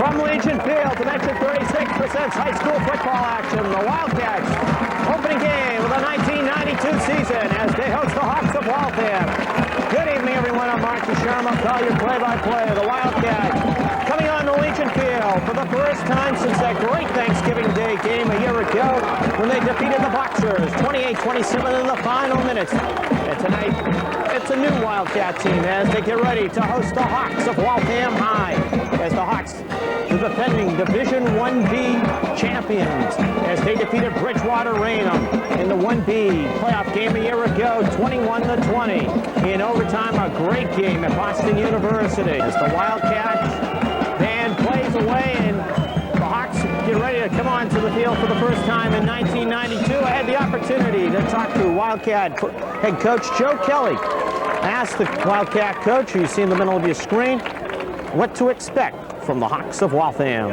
From Legion Field, Dimension 36 presents high school football action. The Wildcats opening game of the 1992 season as they host the Hawks of Waltham. Good evening, everyone. I'm Mark Sherman. I'll call your play-by-play of the Wildcats coming on the Legion Field for the first time since that great Thanksgiving Day game a year ago when they defeated the Boxers 28-27 in the final minutes. And tonight, it's a new Wildcat team as they get ready to host the Hawks of Waltham High. As the Hawks, the defending Division 1B champions, as they defeated Bridgewater Raynham in the 1B playoff game a year ago, 21-20. In overtime, a great game at Boston University. As the Wildcats band plays away and the Hawks get ready to come onto the field for the first time in 1992. I had the opportunity to talk to Wildcat head coach Joe Kelly. I asked the Wildcat coach, who you see in the middle of your screen, what to expect from the Hawks of Waltham.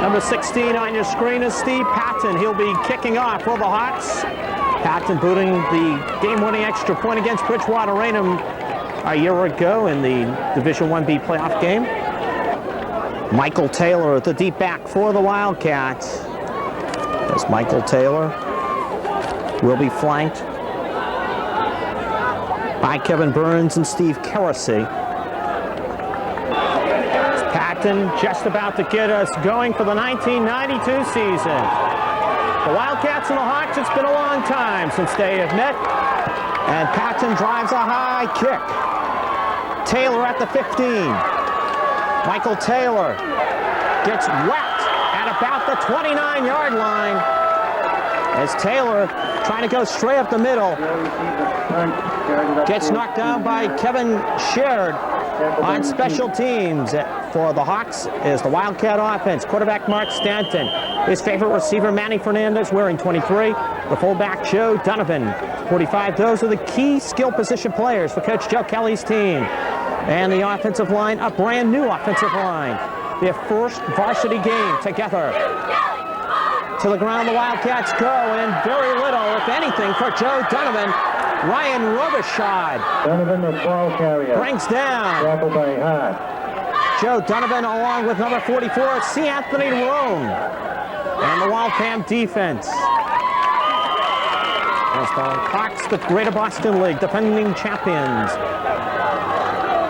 Number 16 on your screen is Steve Patton. He'll be kicking off for the Hawks. Patton booting the game-winning extra point against Bridgewater Raynham a year ago in the Division 1B playoff game. Michael Taylor at the deep back for the Wildcats. As Michael Taylor will be flanked by Kevin Burns and Steve Kerosy. Patton just about to get us going for the 1992 season. The Wildcats and the Hawks, it's been a long time since they have met. And Patton drives a high kick. Taylor at the 15. Michael Taylor gets whacked at about the 29-yard line as Taylor, trying to go straight up the middle, gets knocked down by Kevin Sherrod on special teams. For the Hawks is the Wildcat offense. Quarterback Mark Stanton. His favorite receiver Manny Fernandez wearing 23. The fullback Joe Donovan, 45. Those are the key skill position players for Coach Joe Kelly's team. And the offensive line, a brand new offensive line. Their first varsity game together. To the ground the Wildcats go, and very little, if anything, for Joe Donovan. Ryan Robichaud. Donovan, the ball carrier. Brings down. Tackled by Hart. Joe Donovan along with number 44, C. Anthony Roan. And the Waltham defense. As the Hawks, the Greater Boston League, defending champions.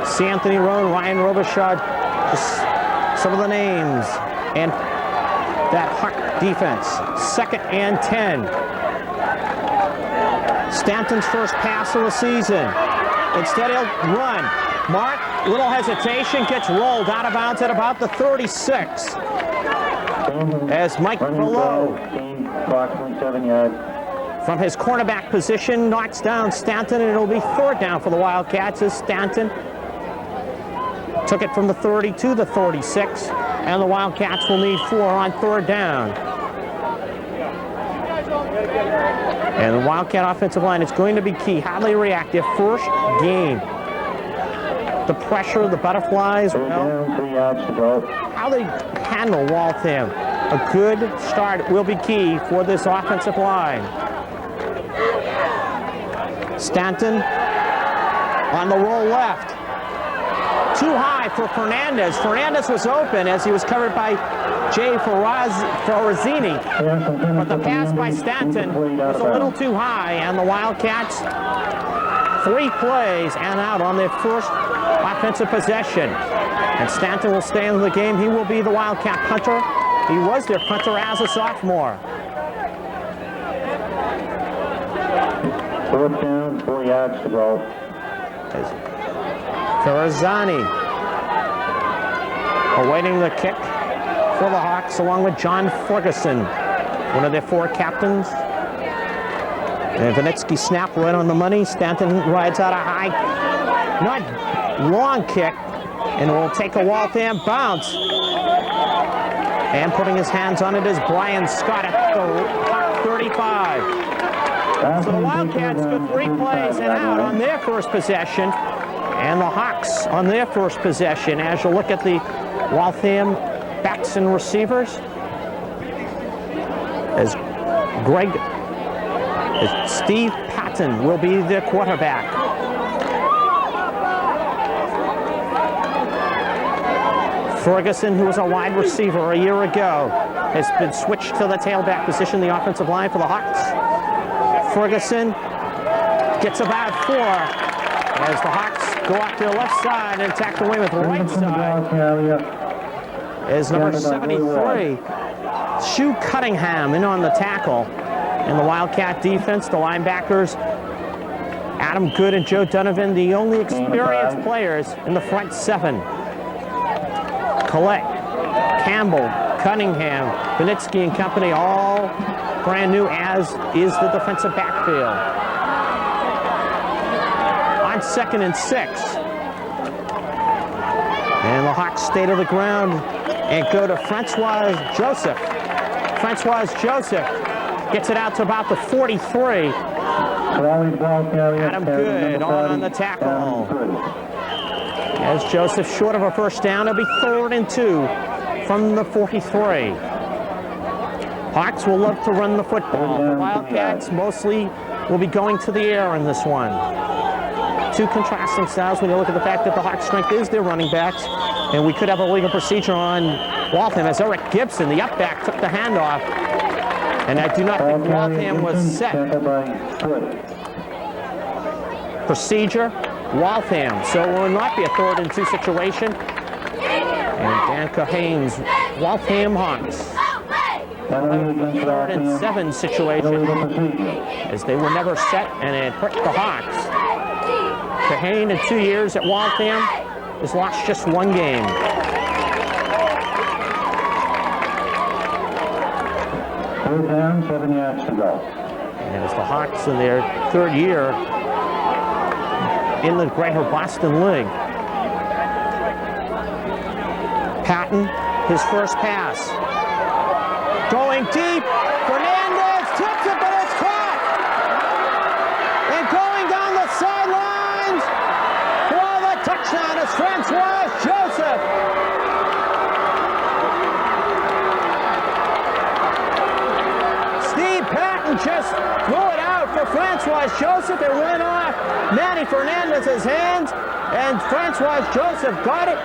C. Anthony Roan, Ryan Robichaud, just some of the names. And that Hawk defense, 2nd and 10. Stanton's first pass of the season. Instead he'll run. Mark, little hesitation, gets rolled out of bounds at about the 36. As Mike Below, approximately 7 yards. from his cornerback position, knocks down Stanton, and it'll be 3rd down for the Wildcats as Stanton took it from the 30 to the 36, and the Wildcats will need 4 on 3rd down. And the Wildcat offensive line is going to be key. How they react, their first game. The pressure, the butterflies, how they handle Waltham. A good start will be key for this offensive line. Stanton on the roll left. Too high for Fernandez. Fernandez was open as he was covered by Jay Ferrazzini. But the pass by Stanton was a little too high, and the Wildcats 3 plays and out on their first offensive possession. And Stanton will stay in the game. He will be the Wildcat punter. He was their punter as a sophomore. 4th down, 4 yards to go. Ferrazzani awaiting the kick for the Hawks along with John Ferguson, one of their 4 captains. And Vinitsky snap right on the money. Stanton rides out a high, not long kick, and will take a Waltham bounce. And putting his hands on it is Brian Scott at the 35. So the Wildcats with 3 plays and out on their first possession. And the Hawks on their first possession. As you look at the Waltham backs and receivers, as Greg Steve Patton will be the quarterback. Ferguson, who was a wide receiver a year ago, has been switched to the tailback position, the offensive line for the Hawks. Ferguson gets about 4 as the Hawks go out to the left side and attack the Weymouth right side. Is number 73, Shu Cunningham, in on the tackle. In the Wildcat defense, the linebackers, Adam Good and Joe Donovan, the only experienced players in the front 7. Collette, Campbell, Cunningham, Benitsky and company, all brand new, as is the defensive backfield. On 2nd and 6. And the Hawks stay to the ground and go to Francois Joseph. Francois Joseph gets it out to about the 43. Adam Good on the tackle. As Joseph short of a first down, it'll be 3rd and 2 from the 43. Hawks will love to run the football. The Wildcats mostly will be going to the air in this one. 2 contrasting styles when you look at the fact that the Hawks' strength is their running backs, and we could have a legal procedure on Waltham as Eric Gibson, the up back, took the handoff, and I do not think Waltham was set. Procedure, Waltham, so it will not be a 3rd and 2 situation. And Dan Cohane's Waltham Hawks. 3rd and 7 situation, as they were never set, and it hurt the Hawks. Cohane, in 2 years at Waltham, has lost just 1 game. Third down, 7 yards to go. And it's the Hawks in their 3rd year in the Greater Boston League. Patton, his first pass. Going deep, Fernandez tips it, but it's caught. And going down the sidelines for the touchdown is Francois Joseph. Steve Patton just threw it out for Francois Joseph. It went off Manny Fernandez's hands, and Francois Joseph got it,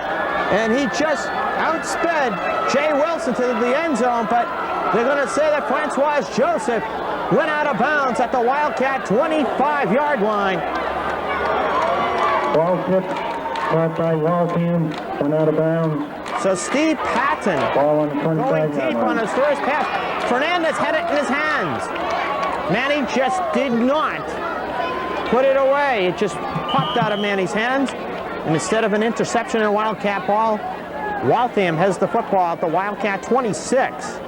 and he just outsped Jay Wilson to the end zone, but they're going to say that Francois Joseph went out of bounds at the Wildcat 25-yard line. Ball tipped, caught by Waltham, went out of bounds. So Steve Patton going deep on his first pass. Fernandez had it in his hands. Manny just did not put it away. It just popped out of Manny's hands. And instead of an interception and a Wildcat ball, Waltham has the football at the Wildcat 26.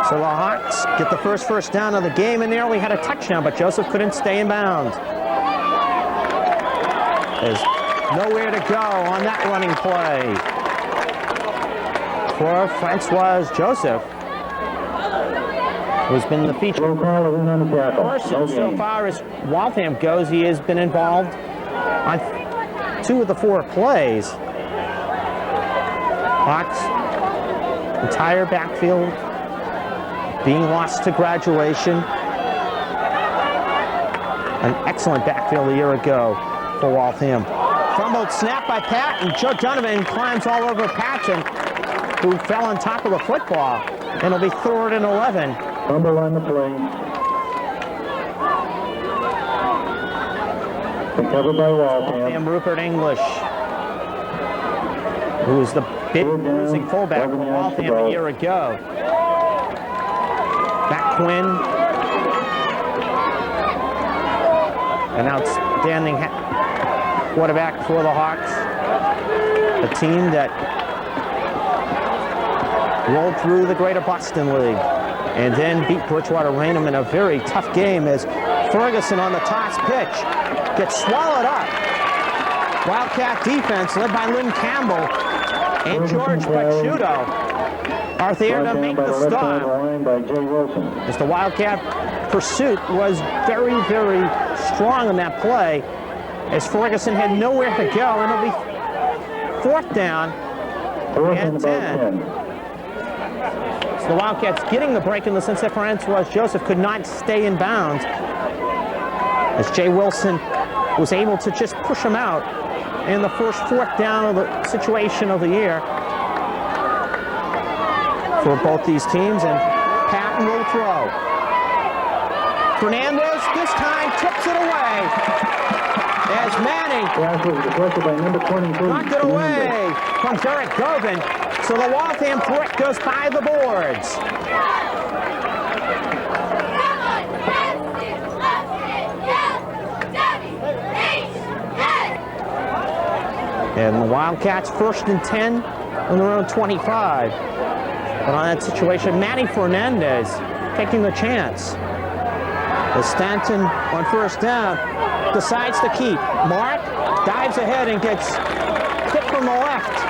So the Hawks get the first down of the game, and nearly had a touchdown, but Joseph couldn't stay in bounds. There's nowhere to go on that running play for Francois Joseph, who's been the feature person so far as Waltham goes. He has been involved on 2 of the 4 plays. Hawks' entire backfield being lost to graduation. An excellent backfield a year ago for Waltham. Fumbled snap by Patton. Joe Donovan climbs all over Patton, who fell on top of the football. And it'll be 3rd and 11. Fumble on the play. Recovered by Waltham. Rupert English, who was the big losing fullback for Waltham a year ago. Matt Quinn, an outstanding quarterback for the Hawks, a team that rolled through the Greater Boston League and then beat Bridgewater Raynham in a very tough game as Ferguson on the toss pitch gets swallowed up. Wildcat defense led by Lynn Campbell and George Pachuto are there to make the stop. As the Wildcat pursuit was very, very strong in that play, as Ferguson had nowhere to go, and it'll be fourth down and 10. So the Wildcats getting the break in the sense that Francois Joseph could not stay in bounds, as Jay Wilson was able to just push him out in the first fourth down of the situation of the year for both these teams. And Patton will throw. Fernandez this time tips it away as Manning knocked it away from Derek Govan. So the Waltham threat goes by the boards. And the Wildcats first and 10 on their own 25. But on that situation, Manny Fernandez taking the chance. As Stanton on first down decides to keep. Mark dives ahead and gets hit from the left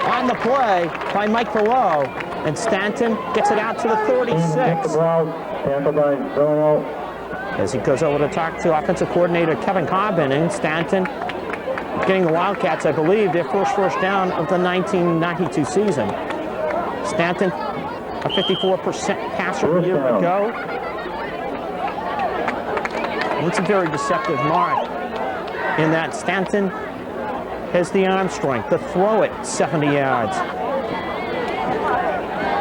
on the play by Mike Below. And Stanton gets it out to the 36. As he goes over to talk to offensive coordinator Kevin Cobbin, and Stanton getting the Wildcats, I believe, their first down of the 1992 season. Stanton, a 54% passer a year ago. It's a very deceptive mark in that Stanton has the arm strength to throw it 70 yards.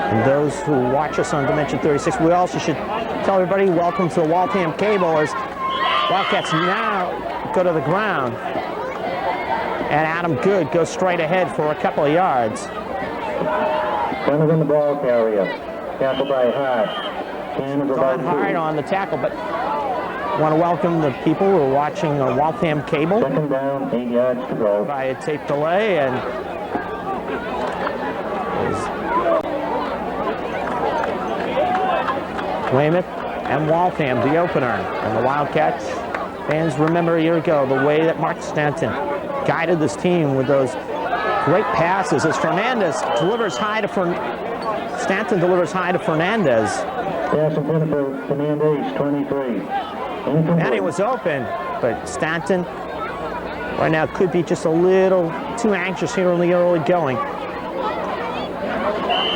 And those who watch us on Dimension 36, we also should tell everybody welcome to Waltham Cable, as Wildcats now go to the ground. And Adam Good goes straight ahead for a couple of yards. Center in the ball carrier. Tackle by Hart. Gone hard on the tackle, but I want to welcome the people who are watching Waltham Cable. Second down, 8 yards to go. By a tape delay, and Weymouth and Waltham, the opener. And the Wildcats fans remember a year ago the way that Mark Stanton guided this team with those great passes as Fernandez delivers high to Stanton delivers high to Fernandez. Pass intended for Fernandez, 23. Manny was open, but Stanton right now could be just a little too anxious here in the early going.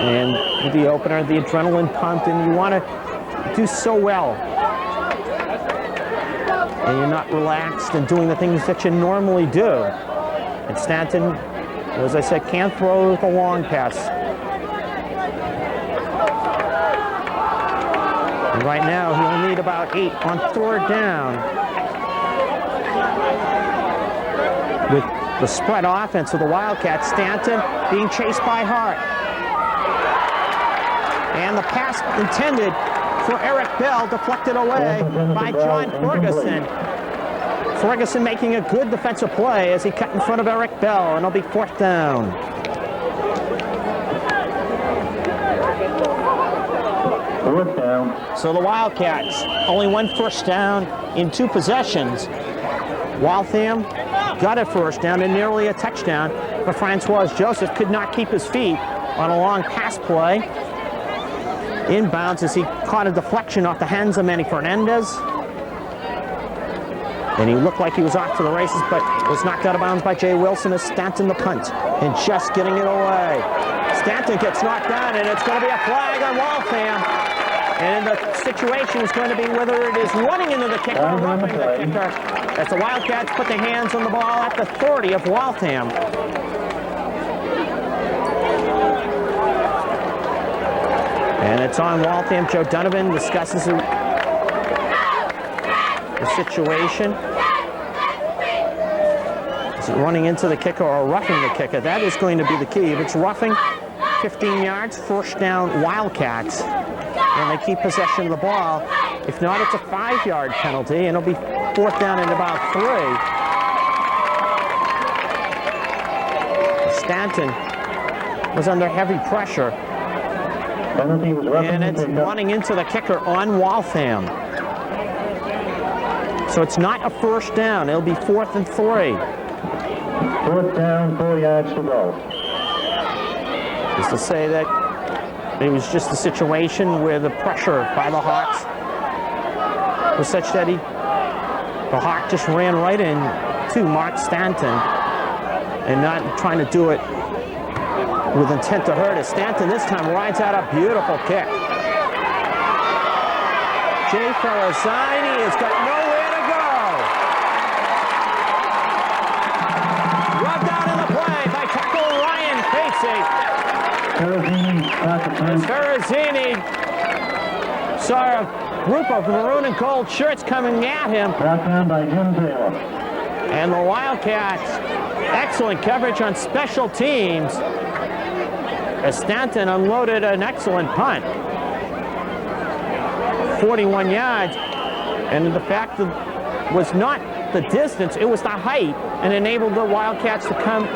And with the opener, the adrenaline pumped, and you want to do so well. And you're not relaxed and doing the things that you normally do. And Stanton, as I said, can't throw the long pass. And right now, he'll need about 8 on third down. With the spread offense of the Wildcats, Stanton being chased by Hart. And the pass intended for Eric Bell deflected away by John Ferguson. Ferguson making a good defensive play as he cut in front of Eric Bell, and it'll be fourth down. Fourth down. So the Wildcats, only one first down in 2 possessions. Waltham got a first down and nearly a touchdown, but Francois Joseph could not keep his feet on a long pass play. Inbounds as he caught a deflection off the hands of Manny Fernandez. And he looked like he was off to the races, but was knocked out of bounds by Jay Wilson as Stanton the punt, and just getting it away. Stanton gets knocked down, and it's going to be a flag on Waltham. And the situation is going to be whether it is running into the kicker or roughing the kicker, as the Wildcats put their hands on the ball at the 30 of Waltham. And it's on Waltham. Joe Donovan discusses the situation. Is it running into the kicker or roughing the kicker? That is going to be the key. If it's roughing, 15 yards, first down Wildcats. And they keep possession of the ball. If not, it's a 5-yard penalty, and it'll be fourth down and about 3. Stanton was under heavy pressure. And it's running into the kicker on Waltham. So it's not a first down. It'll be fourth and 3. Fourth down, 4 yards to go. Just to say that it was just a situation where the pressure by the Hawks was such that the Hawk just ran right into Mark Stanton. and not trying to do it with intent to hurt. As Stanton this time rides out a beautiful kick. Jay Felizani has got nowhere to go. Rubbed out in the play by tackle Ryan Casey. Ferrazzini saw a group of maroon and gold shirts coming at him. Brought down by Jim Taylor. And the Wildcats, excellent coverage on special teams as Stanton unloaded an excellent punt. 41 yards, and the fact that was not the distance, it was the height, and enabled the Wildcats to come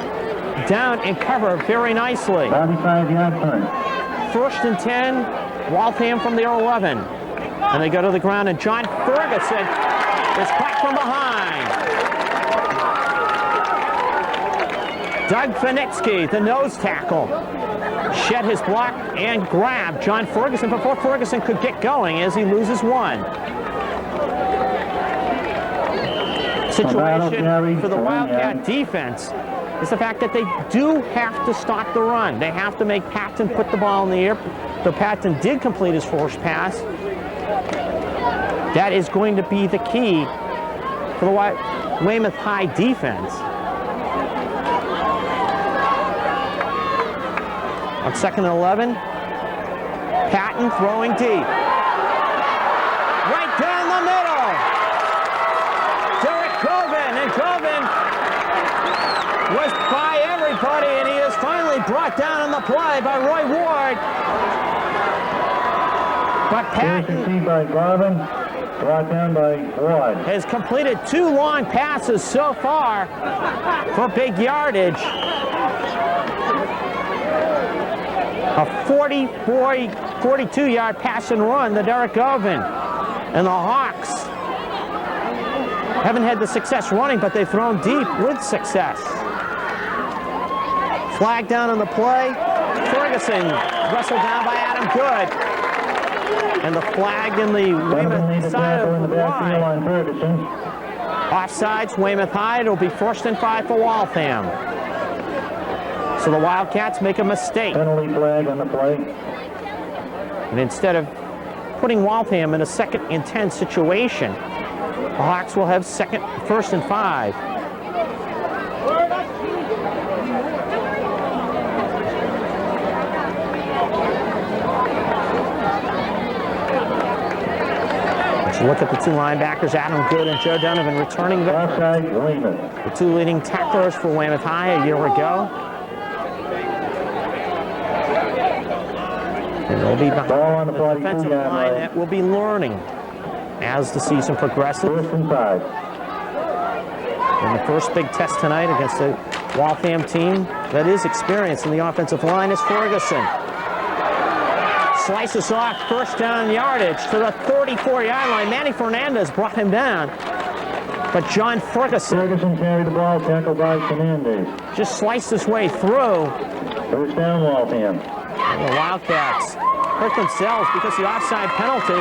down and cover very nicely. 45-yard punt. 1st and 10, Waltham from their 11. And they go to the ground, and John Ferguson is caught from behind. Doug Finitsky, the nose tackle, shed his block and grabbed John Ferguson before Ferguson could get going as he loses one. Situation for the Wildcat defense is the fact that they do have to stop the run. They have to make Patton put the ball in the air. Though Patton did complete his first pass, that is going to be the key for the Weymouth High defense. On 2nd and 11, Patton throwing deep. Right down the middle. Derek Colvin, and Colvin was by everybody, and he is finally brought down on the play by Roy Ward. But Patton by Garvin, brought down by Ward. Has completed 2 long passes so far for big yardage. A 42-yard pass and run to Derek Govin. And the Hawks haven't had the success running, but they've thrown deep with success. Flag down on the play. Ferguson wrestled down by Adam Good. And the flag in the Weymouth side of the line. Offsides, Weymouth High. It'll be 1st and 5 for Waltham. So the Wildcats make a mistake. Penalty flag on the play. And instead of putting Waltham in a 2nd and 10 situation, the Hawks will have 1st and 5. Let's look at the 2 linebackers, Adam Good and Joe Donovan, returning the 2 leading tacklers for Weymouth High a year ago. And they'll be behind the defensive line that will be learning as the season progresses. 1st and 5. And the first big test tonight against the Waltham team that is experienced in the offensive line is Ferguson. Slices off 1st down yardage to the 34-yard line. Manny Fernandez brought him down. But John Ferguson carried the ball, tackled by Fernandez. Just sliced his way through. 1st down, Waltham. And the Wildcats hurt themselves because the offside penalty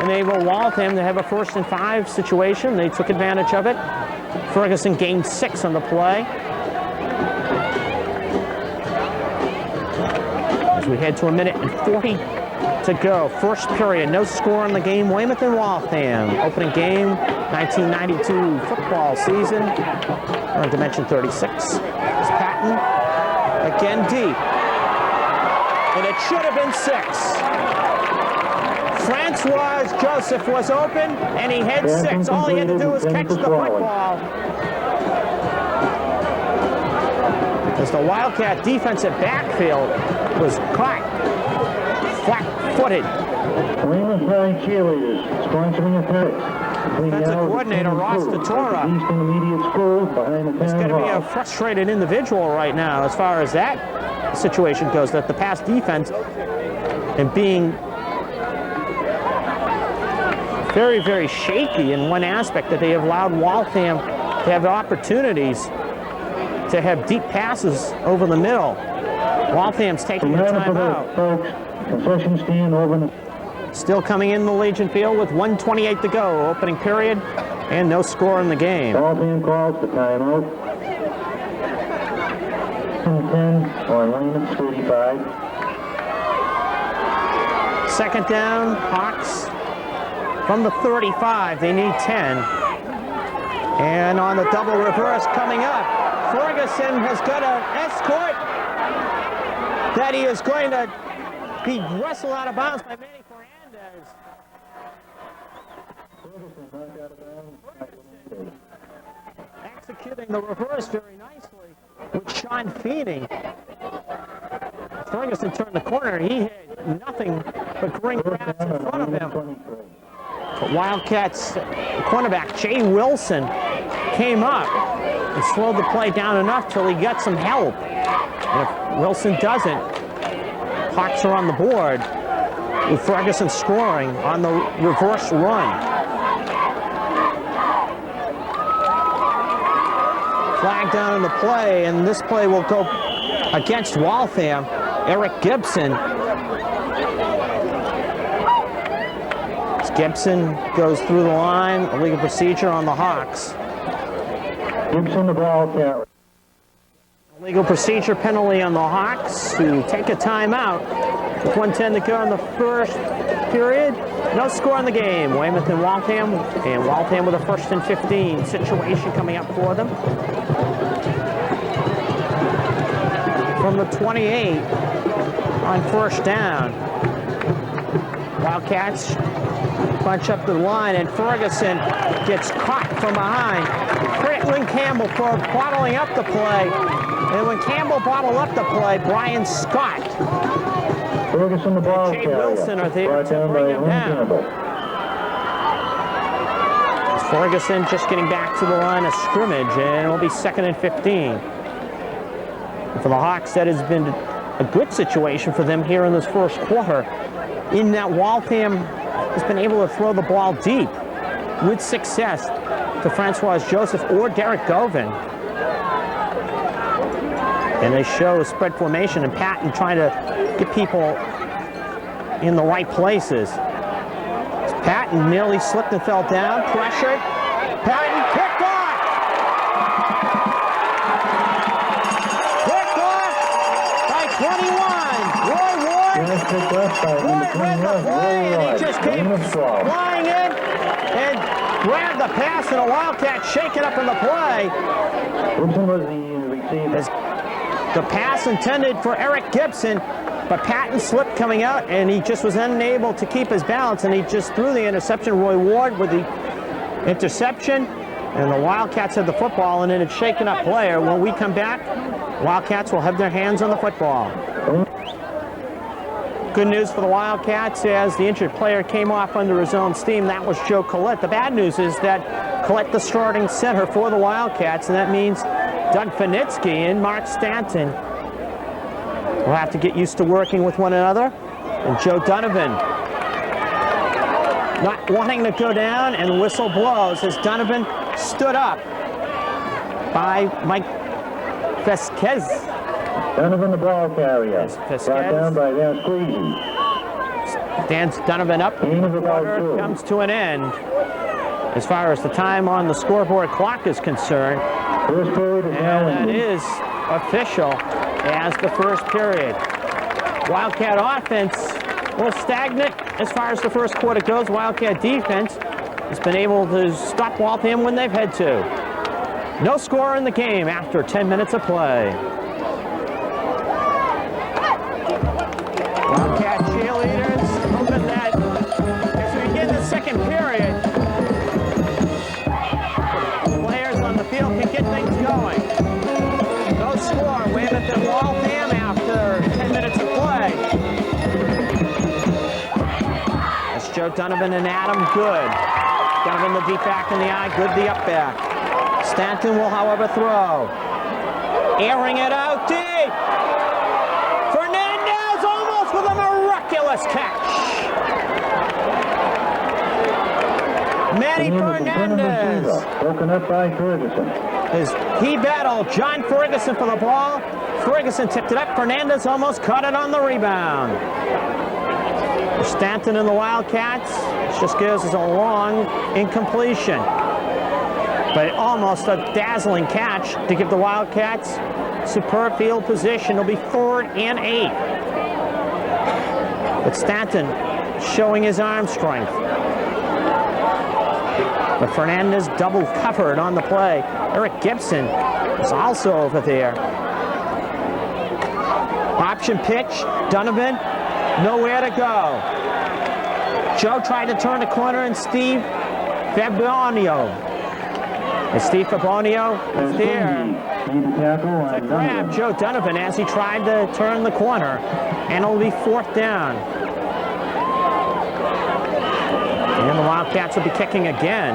enabled Waltham to have a 1st and 5 situation. They took advantage of it. Ferguson gained 6 on the play. As we head to 1 minute and 40 to go. First period, no score in the game. Weymouth and Waltham. Opening game, 1992 football season. On dimension 36. It's Patton. Again deep. And it should have been 6. Francois Joseph was open, and he had 6. All he had to do was catch the football. As the Wildcat defensive backfield was caught flat-footed. Weymouth High cheerleaders sponsoring a parade. Defensive coordinator Ross Tatora is going to be a frustrated individual right now as far as that situation goes, that the pass defense and being very, very shaky in one aspect, that they have allowed Waltham to have opportunities to have deep passes over the middle. Waltham's taking a timeout. Concession stand over. Still coming in the Legion Field with 1:28 to go, opening period, and no score in the game. Waltham calls the timeout. Ferguson 10 on Weymouth 35. Second down, Hawks from the 35. They need 10. And on the double reverse coming up, Ferguson has got an escort that he is going to be wrestled out of bounds by Manny Fernandez. Executing the reverse very nicely with Sean Feeney. Ferguson turned the corner. He had nothing but green grass in front of him. But Wildcats cornerback Jay Wilson came up and slowed the play down enough till he got some help. And if Wilson doesn't, Hawks are on the board with Ferguson scoring on the reverse run. Flag down in the play, and this play will go against Waltham. Eric Gibson. As Gibson goes through the line, illegal procedure on the Hawks. Gibson, the ball carrier. Legal procedure penalty on the Hawks, who take a timeout with 1:10 to go in the first period. No score in the game. Weymouth and Waltham with a 1st and 15 situation coming up for them. From the 28 on 1st down. Wildcats punch up the line, and Ferguson gets caught from behind. Franklin Campbell for bottling up the play. And when Campbell bottled up the play, Brian Scott Ferguson, the ball and Jay carrier. Wilson are there to bring him down. As Ferguson just getting back to the line of scrimmage, and it'll be 2nd and 15. And for the Hawks, that has been a good situation for them here in this first quarter, in that Waltham has been able to throw the ball deep with success to Francois Joseph or Derek Govin. And they show spread formation and Patton trying to get people in the right places. Patton nearly slipped and fell down, pressured. Patton kicked off! Kicked off by 21. Roy Ward read the play, and he just came flying in and grabbed the pass, and a Wildcat shaken up in the play. Gibson was the receiver. The pass intended for Eric Gibson, but Patton slipped coming out, and he just was unable to keep his balance, and he just threw the interception. Roy Ward with the interception, and the Wildcats had the football, and then it's shaken up player. When we come back, Wildcats will have their hands on the football. Good news for the Wildcats, as the injured player came off under his own steam. That was Joe Collette. The bad news is that Collette, the starting center for the Wildcats, and that means Doug Finitsky and Mark Stanton will have to get used to working with one another. And Joe Donovan not wanting to go down, and the whistle blows as Donovan stood up by Mike Fesquez. Donovan, the ball carrier. Fesquez. Brought down by Van Squeezy. Stands Donovan up. The quarter comes to an end as far as the time on the scoreboard clock is concerned. First period is now And that ended. is official as the first period. Wildcat offense a little stagnant as far as the first quarter goes. Wildcat defense has been able to stop Waltham when they've had to. No score in the game after 10 minutes of play. Wildcat cheerleaders hoping that as we begin the second period, players on the field can get things going. No score. Weymouth and Waltham after 10 minutes of play. That's Joe Donovan and Adam Good. Donovan the deep back in the eye, Good the up back. Stanton will, however, throw. Airing it out deep. Fernandez almost with a miraculous catch. Manny Fernandez. Broken up by Ferguson. As he battled John Ferguson for the ball. Ferguson tipped it up. Fernandez almost caught it on the rebound. Stanton and the Wildcats. It just gives us a long incompletion. But almost a dazzling catch to give the Wildcats superb field position. It'll be 3rd and 8. But Stanton showing his arm strength. But Fernandez double covered on the play. Eric Gibson is also over there. Option pitch, Donovan, nowhere to go. Joe tried to turn the corner, and Steve Fabonio. And Steve Fabonio is there to grab Joe Donovan as he tried to turn the corner, and it'll be 4th down. And the Wildcats will be kicking again.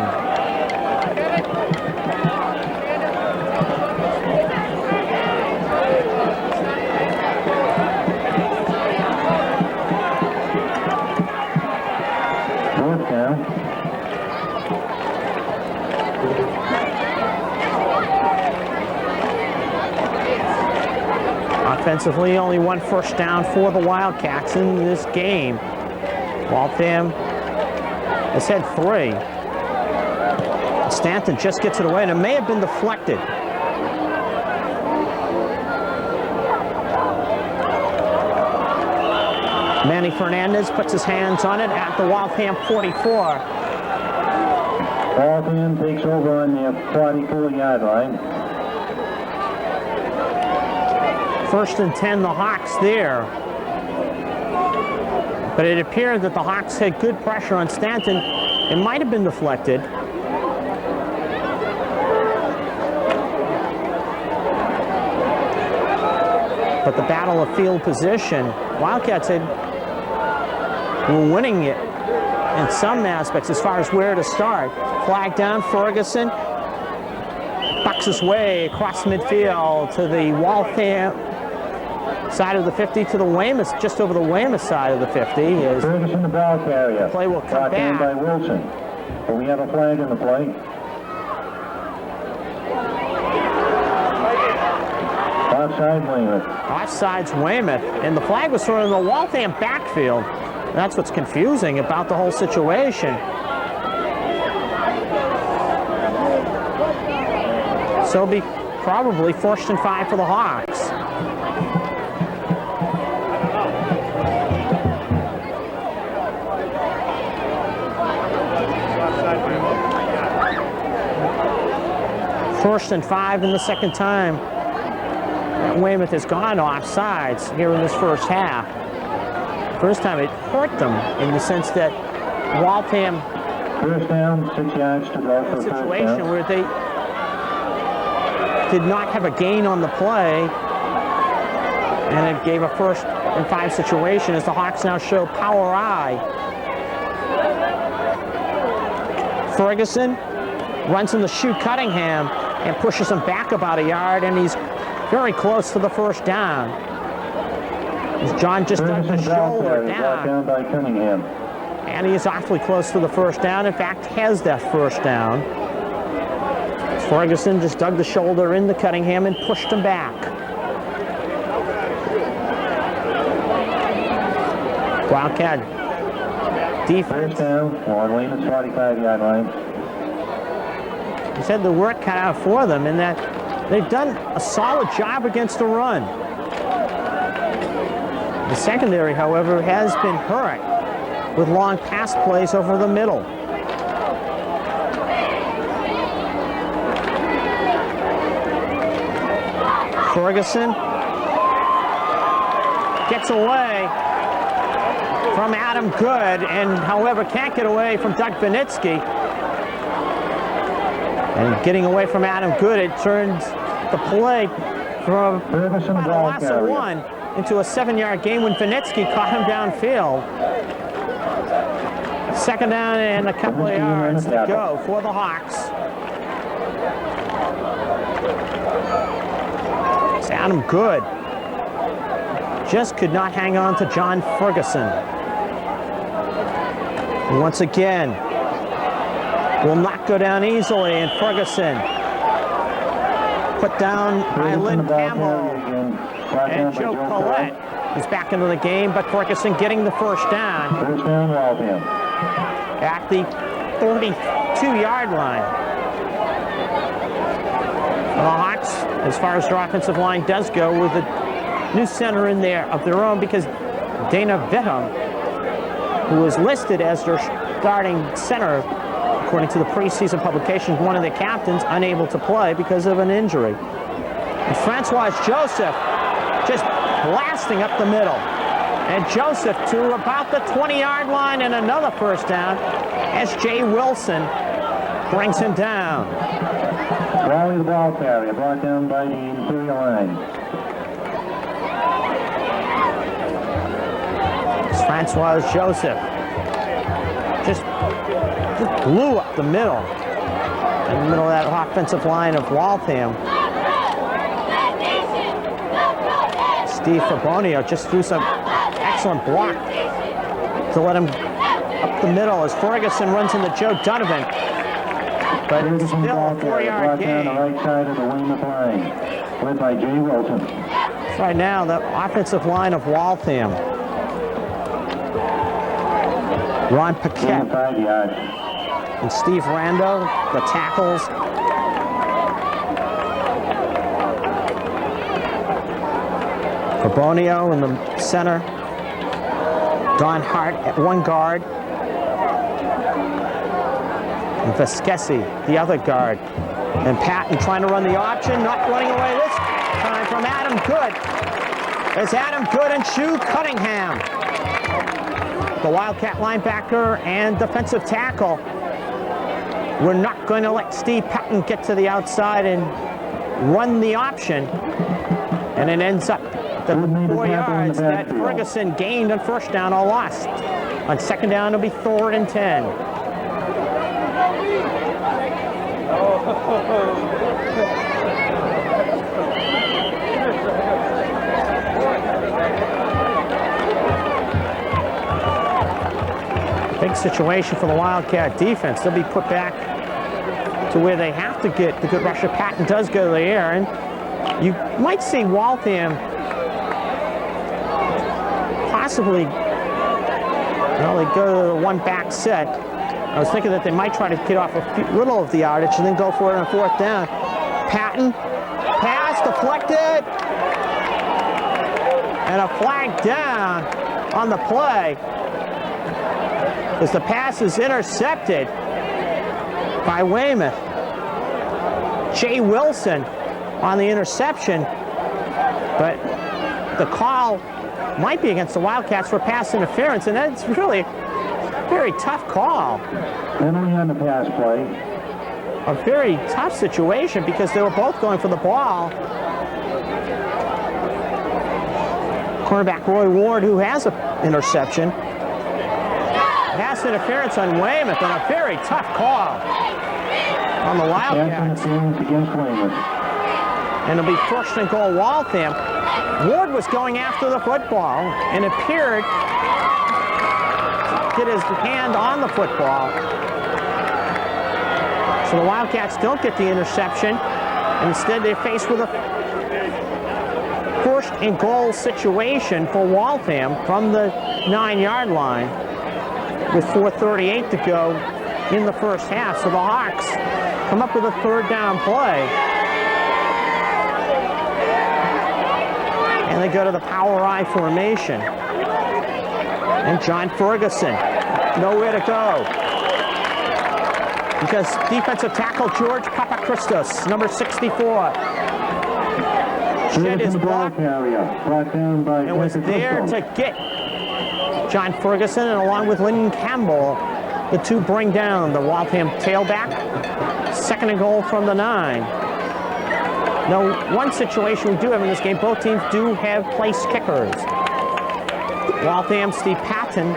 Offensively, only 1 first down for the Wildcats in this game. Waltham has had 3. Stanton just gets it away, and it may have been deflected. Manny Fernandez puts his hands on it at the Waltham 44. Waltham takes over on the 44-yard line. 1st and 10, the Hawks there. But it appeared that the Hawks had good pressure on Stanton. It might have been deflected. But the battle of field position, Wildcats were winning it in some aspects as far as where to start. Flag down, Ferguson bucks his way across midfield to the Waltham side of the 50, to the Weymouth, just over the Weymouth side of the 50. Ferguson, the ball carrier. Play will come back. By Wilson. But we have a flag in the play. Offside Weymouth. Offside's Weymouth, and the flag was thrown in the Waltham backfield. That's what's confusing about the whole situation. So it'll be probably 1st and 5 for the Hawks. First and 5 in the second time Weymouth has gone offsides here in this first half. First time it hurt them in the sense that Waltham, first down, 6 yards to go for a situation where they did not have a gain on the play, and it gave a 1st and 5 situation as the Hawks now show power I. Ferguson runs in the shoe Cunningham and pushes him back about a yard, and he's very close to the 1st down. As John just dug the shoulder down by Cunningham. And he is awfully close to the 1st down. In fact, has that 1st down. Ferguson just dug the shoulder into Cunningham and pushed him back. Wildcat defense. 1st down on Weymouth's 45-yard line. He's had the work cut out for them in that they've done a solid job against the run. The secondary, however, has been hurt with long pass plays over the middle. Ferguson gets away from Adam Good, and however can't get away from Doug Vinitsky. And getting away from Adam Good, it turns the play from Ferguson, a loss of 1 into a 7-yard gain when Vinitsky caught him downfield. 2nd down and a couple of yards to go for the Hawks. It's Adam Good. Just could not hang on to John Ferguson. And once again, will not go down easily, and Ferguson put down by Lynn Campbell, and Joe Collette is back into the game, but Ferguson getting the 1st down. 1st down, Waltham. At the 32-yard line. The Hawks as far as their offensive line does go, with a new center in there of their own, because Dana Vettum, who was listed as their starting center, according to the preseason publications, one of the captains, unable to play because of an injury. And Francois Joseph just blasting up the middle. And Joseph to about the 20-yard line, and another first down as Jay Wilson brings him down. Rally the ball carrier, brought down by the interior line. It's Francois Joseph. Just blew up the middle. In the middle of that offensive line of Waltham. Steve Fabonio just threw some excellent block to let him up the middle as Ferguson runs into Joe Donovan. But it's still a 4-yard gain. On the right side of the Weymouth line, led by Jay Wilson. Right now, the offensive line of Waltham. Ron Paquette 5 yards. and Steve Rando, the tackles. Fabonio in the center. Don Hart at one guard. And Vesquesi, the other guard. And Patton trying to run the option, not running away this time from Adam Good. It's Adam Good and Shu Cunningham. The Wildcat linebacker and defensive tackle. We're not going to let Steve Patton get to the outside and run the option. And it ends up the 4 yards that Ferguson gained on first down or lost. On second down, it'll be 3rd and 10. Big situation for the Wildcat defense. They'll be put back to where they have to get. The good rusher Patton does go to the air, and you might see Waltham possibly, well, they go to the one back set. I was thinking that they might try to get off a little of the yardage and then go for it on 4th down. Patton, pass deflected, and a flag down on the play as the pass is intercepted by Weymouth. Jay Wilson on the interception, but the call might be against the Wildcats for pass interference, and that's really a very tough call. Penalty on the pass play. A very tough situation because they were both going for the ball. Cornerback Roy Ward, who has an interception. Pass interference on Weymouth, and a very tough call on the Wildcats. Against Weymouth. And it'll be 1st and goal Waltham. Ward was going after the football and appeared to get his hand on the football. So the Wildcats don't get the interception, and instead they're faced with a 1st and goal situation for Waltham from the 9-yard line with 4:38 to go in the first half. So the Hawks come up with a 3rd down play. And they go to the power I formation. And John Ferguson, nowhere to go. Because defensive tackle George Papachristos, number 64, shed his block and was there to get John Ferguson, and along with Lyndon Campbell, the two bring down the Waltham tailback. 2nd and goal from the 9. Now, one situation we do have in this game, both teams do have place kickers. Waltham, Steve Patton,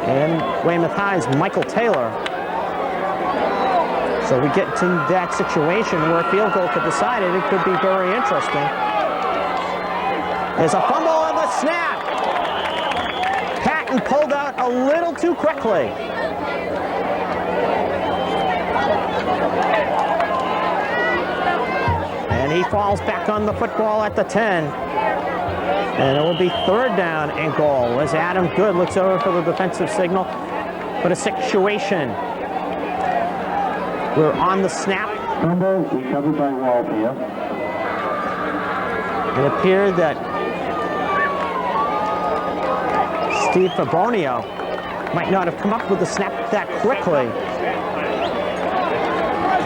and Weymouth High's Michael Taylor. So we get to that situation where a field goal could decide it. It could be very interesting. There's a fumble on the snap. Patton pulled out a little too quickly. And he falls back on the football at the 10. And it will be 3rd down and goal as Adam Good looks over for the defensive signal. But a situation. We're on the snap. Fumble recovered by Waltham. It appeared that Steve Fabonio might not have come up with the snap that quickly.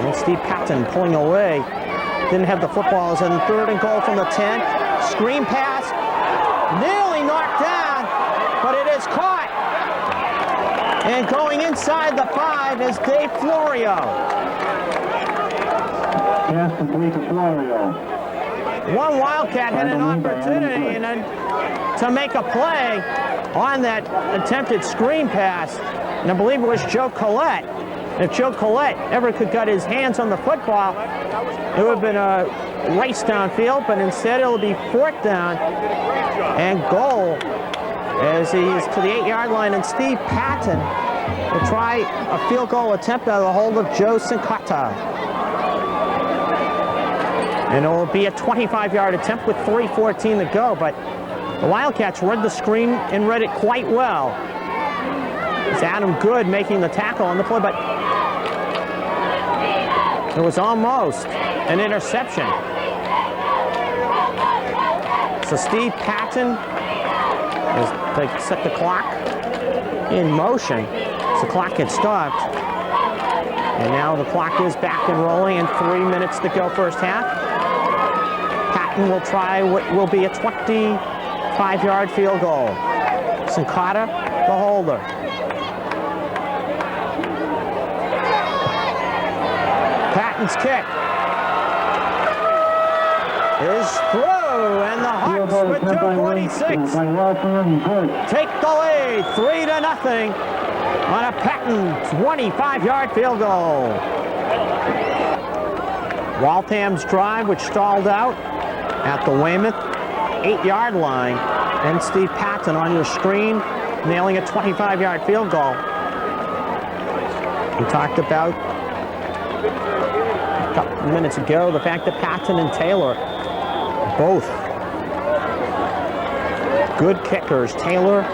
And Steve Patton pulling away. Didn't have the football. As in 3rd and goal from the 10. Screen pass. Nearly knocked down, but it is caught. And going inside the 5 is Dave Florio. Pass complete to Florio. One Wildcat had an opportunity to make a play on that attempted screen pass. And I believe it was Joe Collette. If Joe Collette ever could get his hands on the football, it would have been a race downfield, but instead it'll be 4th down and goal as he is to the 8-yard line, and Steve Patton will try a field goal attempt out of the hold of Joe Sincata. And it will be a 25-yard attempt with 3:14 to go, but the Wildcats read the screen and read it quite well. It's Adam Good making the tackle on the play, but it was almost an interception. So Steve Patton as they set the clock in motion. So the clock gets stopped. And now the clock is back and rolling, and 3 minutes to go first half. Patton will try what will be a 25-yard field goal. Sincata, the holder. Patton's kick is through, and the Hawks with 2:46 take the lead 3-0 on a Patton 25-yard field goal. Waltham's drive, which stalled out at the Weymouth 8-yard line, and Steve Patton on your screen nailing a 25-yard field goal. We talked about a couple minutes ago the fact that Patton and Taylor both good kickers. Taylor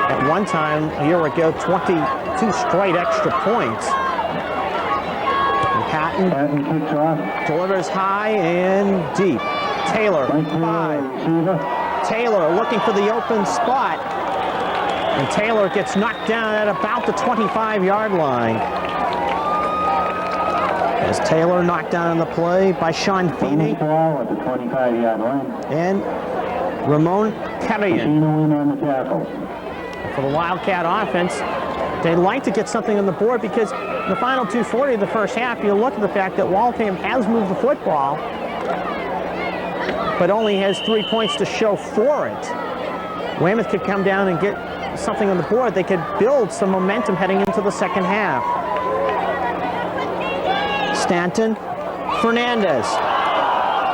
at one time a year ago 22 straight extra points. And Patton delivers high and deep. Taylor 5. Taylor looking for the open spot, and Taylor gets knocked down at about the 25-yard line. As Taylor knocked down on the play by Sean Feeney at the 25-yard line. and Ramon Carrion. For the Wildcat offense, they'd like to get something on the board because in the final 2:40 of the first half, you look at the fact that Waltham has moved the football, but only has 3 points to show for it. Weymouth could come down and get something on the board. They could build some momentum heading into the second half. Stanton, Fernandez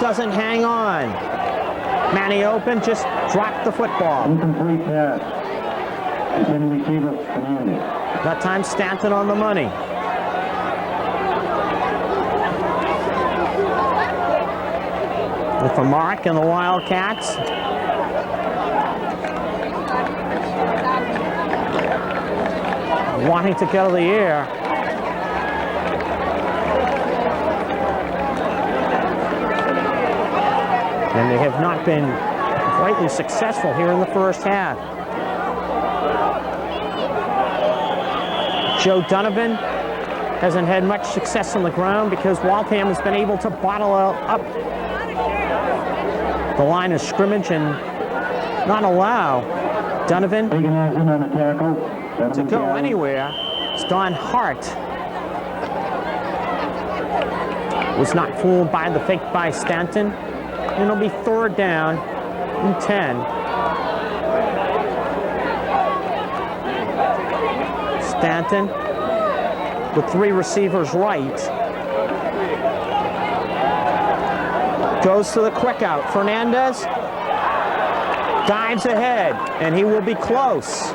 doesn't hang on. Manny open, just dropped the football. Incomplete pass. Intended receiver, Fernandez. That time Stanton on the money. With the mark and the Wildcats. Wanting to get out of the air. And they have not been greatly successful here in the first half. Joe Donovan hasn't had much success on the ground because Waltham has been able to bottle up the line of scrimmage and not allow Donovan to go anywhere. It's Don Hart was not fooled by the fake by Stanton. And it'll be 3rd down and 10. Stanton with 3 receivers right. Goes to the quick out. Fernandez dives ahead, and he will be close.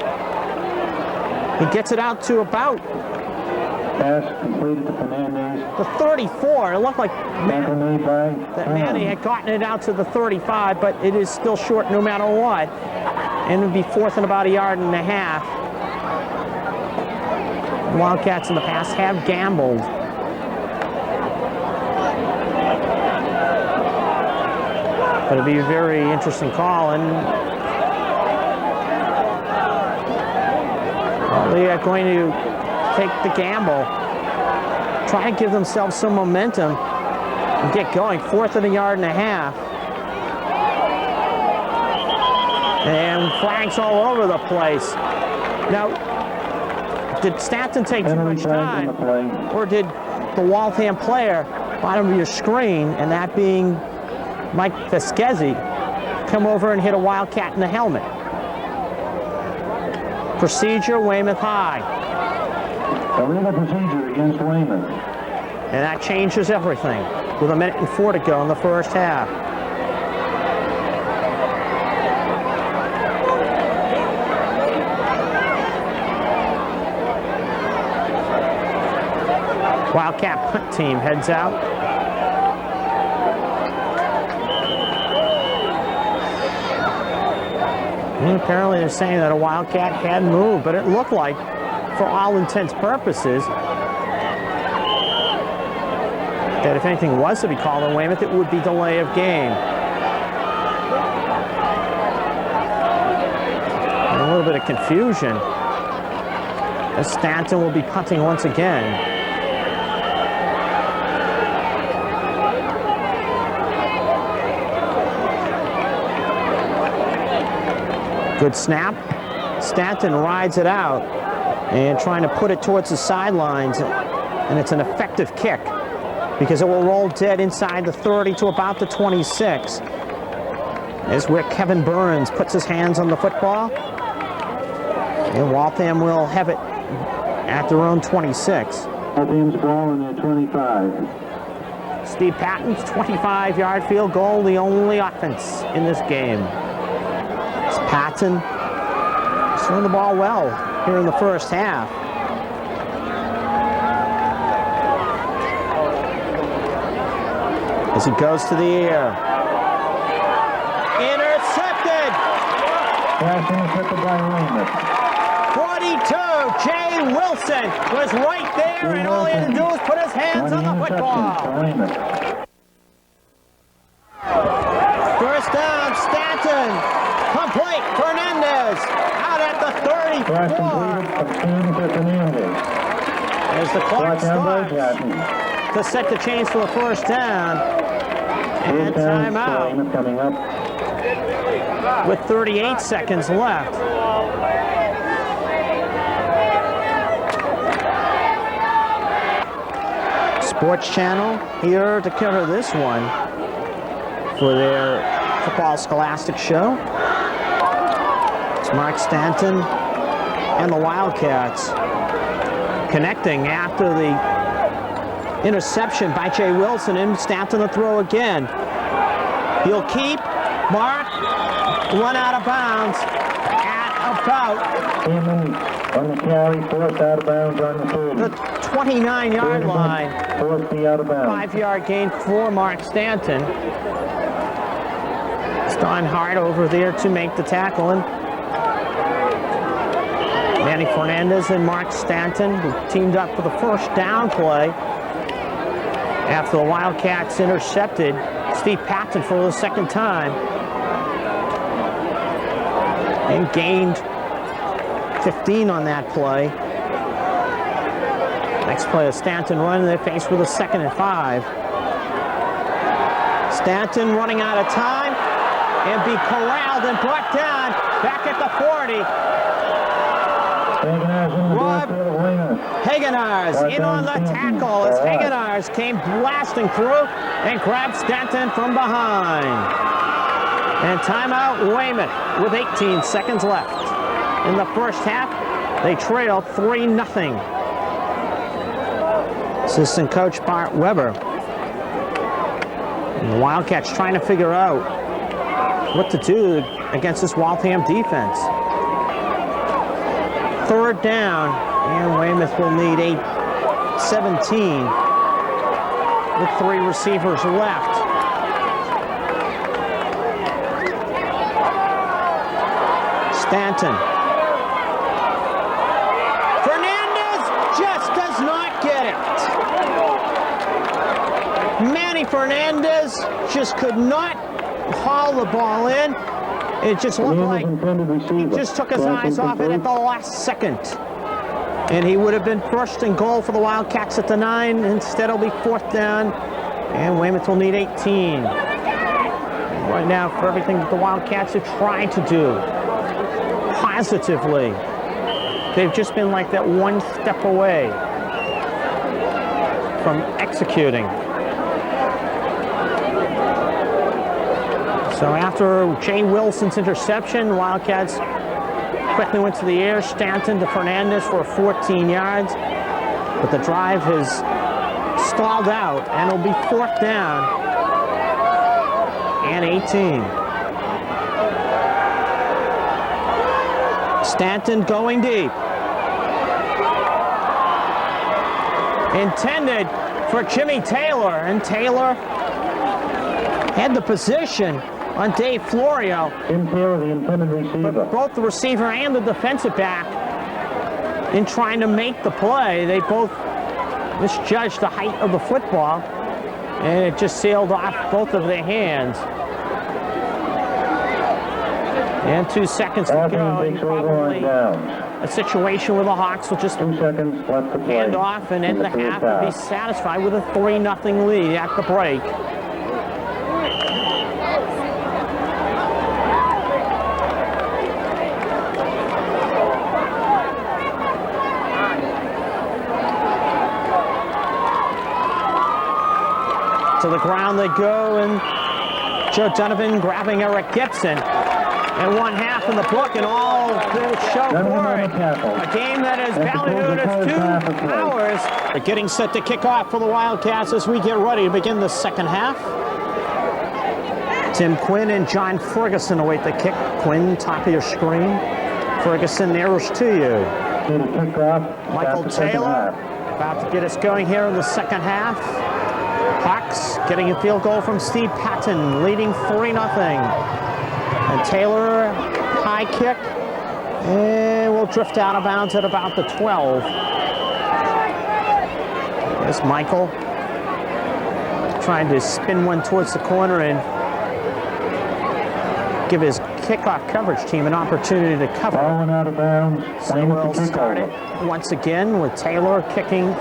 He gets it out to about Pass completed to Fernandez. the 34. It looked like Manny had gotten it out to the 35, but it is still short no matter what. And it would be 4th and about 1.5 yards. Wildcats in the past have gambled Going to be a very interesting call, and they are going to take the gamble, try to give themselves some momentum and get going. 4th and a yard and a half. And flags all over the place. Now, did Stanton take too much time, or did the Waltham player, bottom of your screen, and that being Mike Vesquezi, come over and hit a Wildcat in the helmet? Procedure, Weymouth high. Illegal procedure against Weymouth. And that changes everything with 1:04 to go in the first half. Wildcat punt team heads out. And apparently they're saying that a Wildcat had moved, but it looked like, for all intents and purposes, that if anything was to be called on Weymouth, it would be delay of game. And a little bit of confusion as Stanton will be punting once again. Good snap. Stanton rides it out and trying to put it towards the sidelines, and it's an effective kick because it will roll dead inside the 30 to about the 26. Is where Kevin Burns puts his hands on the football, and Waltham will have it at their own 26. Waltham's ball in their 25. Steve Patton's 25-yard field goal, the only offense in this game. Patton throwing the ball well here in the first half. As he goes to the air. Intercepted! Pass intercepted by Weymouth. 42, Jay Wilson was right there, and all he had to do was put his hands on the football. First down, Stanton. Complete, Fernandez out at the 34. As the clock starts to set the chains for the first down. And timeout with 38 seconds left. Sports Channel here to cover this one for their Football Scholastic show. It's Mark Stanton and the Wildcats connecting after the interception by Jay Wilson, and Stanton to throw again. He'll keep Mark, run out of bounds at about on the carry, forced out of bounds on the 30. the 29-yard line. Forced the out of bounds. 5-yard gain for Mark Stanton. It's Don Hart over there to make the tackle, and Manny Fernandez and Mark Stanton, who teamed up for the first down play after the Wildcats intercepted Steve Patton for the second time and gained 15 on that play. Next play is Stanton running. They're faced with a 2nd and 5. Stanton running out of time and be corralled and brought down back at the 40. Rob Hagenars in on the tackle as Hagenars came blasting through and grabbed Stanton from behind. And timeout Weymouth with 18 seconds left. In the first half, they trail 3-0. Assistant coach Bart Weber. And the Wildcats trying to figure out what to do against this Waltham defense. 3rd down, and Weymouth will need a 17 with 3 receivers left. Stanton. Fernandez just does not get it. Manny Fernandez just could not haul the ball in. It just looked like he just took his eyes off it at the last second. And he would have been first and goal for the Wildcats at the 9. Instead, it'll be 4th down, and Weymouth will need 18. Right now, for everything that the Wildcats have tried to do positively, they've just been like that one step away from executing. So after Jay Wilson's interception, Wildcats quickly went to the air. Stanton to Fernandez for 14 yards. But the drive has stalled out, and it'll be 4th down and 18. Stanton going deep. Intended for Jimmy Taylor, and Taylor had the position on Dave Florio. Infield, the intended receiver. But both the receiver and the defensive back, in trying to make the play, they both misjudged the height of the football, and it just sailed off both of their hands. And 2 seconds to go. And probably a situation where the Hawks will just 2 seconds left to play. hand off and end the half and be satisfied with a 3-0 lead at the break. To the ground they go, and Joe Donovan grabbing Eric Gibson. And 1 half in the book, and all the show for it. A game that is valued as 2 hours. They're getting set to kick off for the Wildcats as we get ready to begin the second half. Tim Quinn and John Ferguson await the kick. Quinn, top of your screen. Ferguson nearest to you. Michael Taylor about to get us going here in the second half. Hawks getting a field goal from Steve Patton, leading 3-0. And Taylor, high kick, and will drift out of bounds at about the 12. There's Michael trying to spin one towards the corner and give his kickoff coverage team an opportunity to cover. Ball out of bounds. So we'll start it once again with Taylor kicking.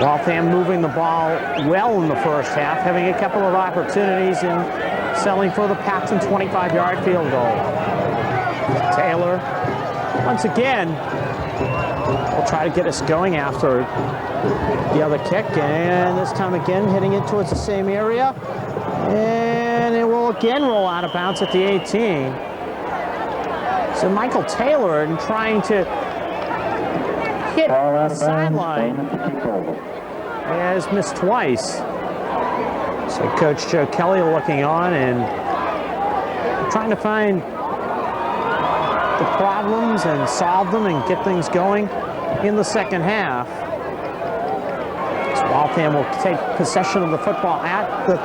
Waltham moving the ball well in the first half, having a couple of opportunities and selling for the Patton 25-yard field goal. Taylor, once again, will try to get us going after the other kick, and this time again hitting it towards the same area, and it will again roll out of bounds at the 18. So Michael Taylor, in trying to hit the sideline, has missed twice. So Coach Joe Kelly looking on and trying to find the problems and solve them and get things going in the second half. So Waltham will take possession of the football at the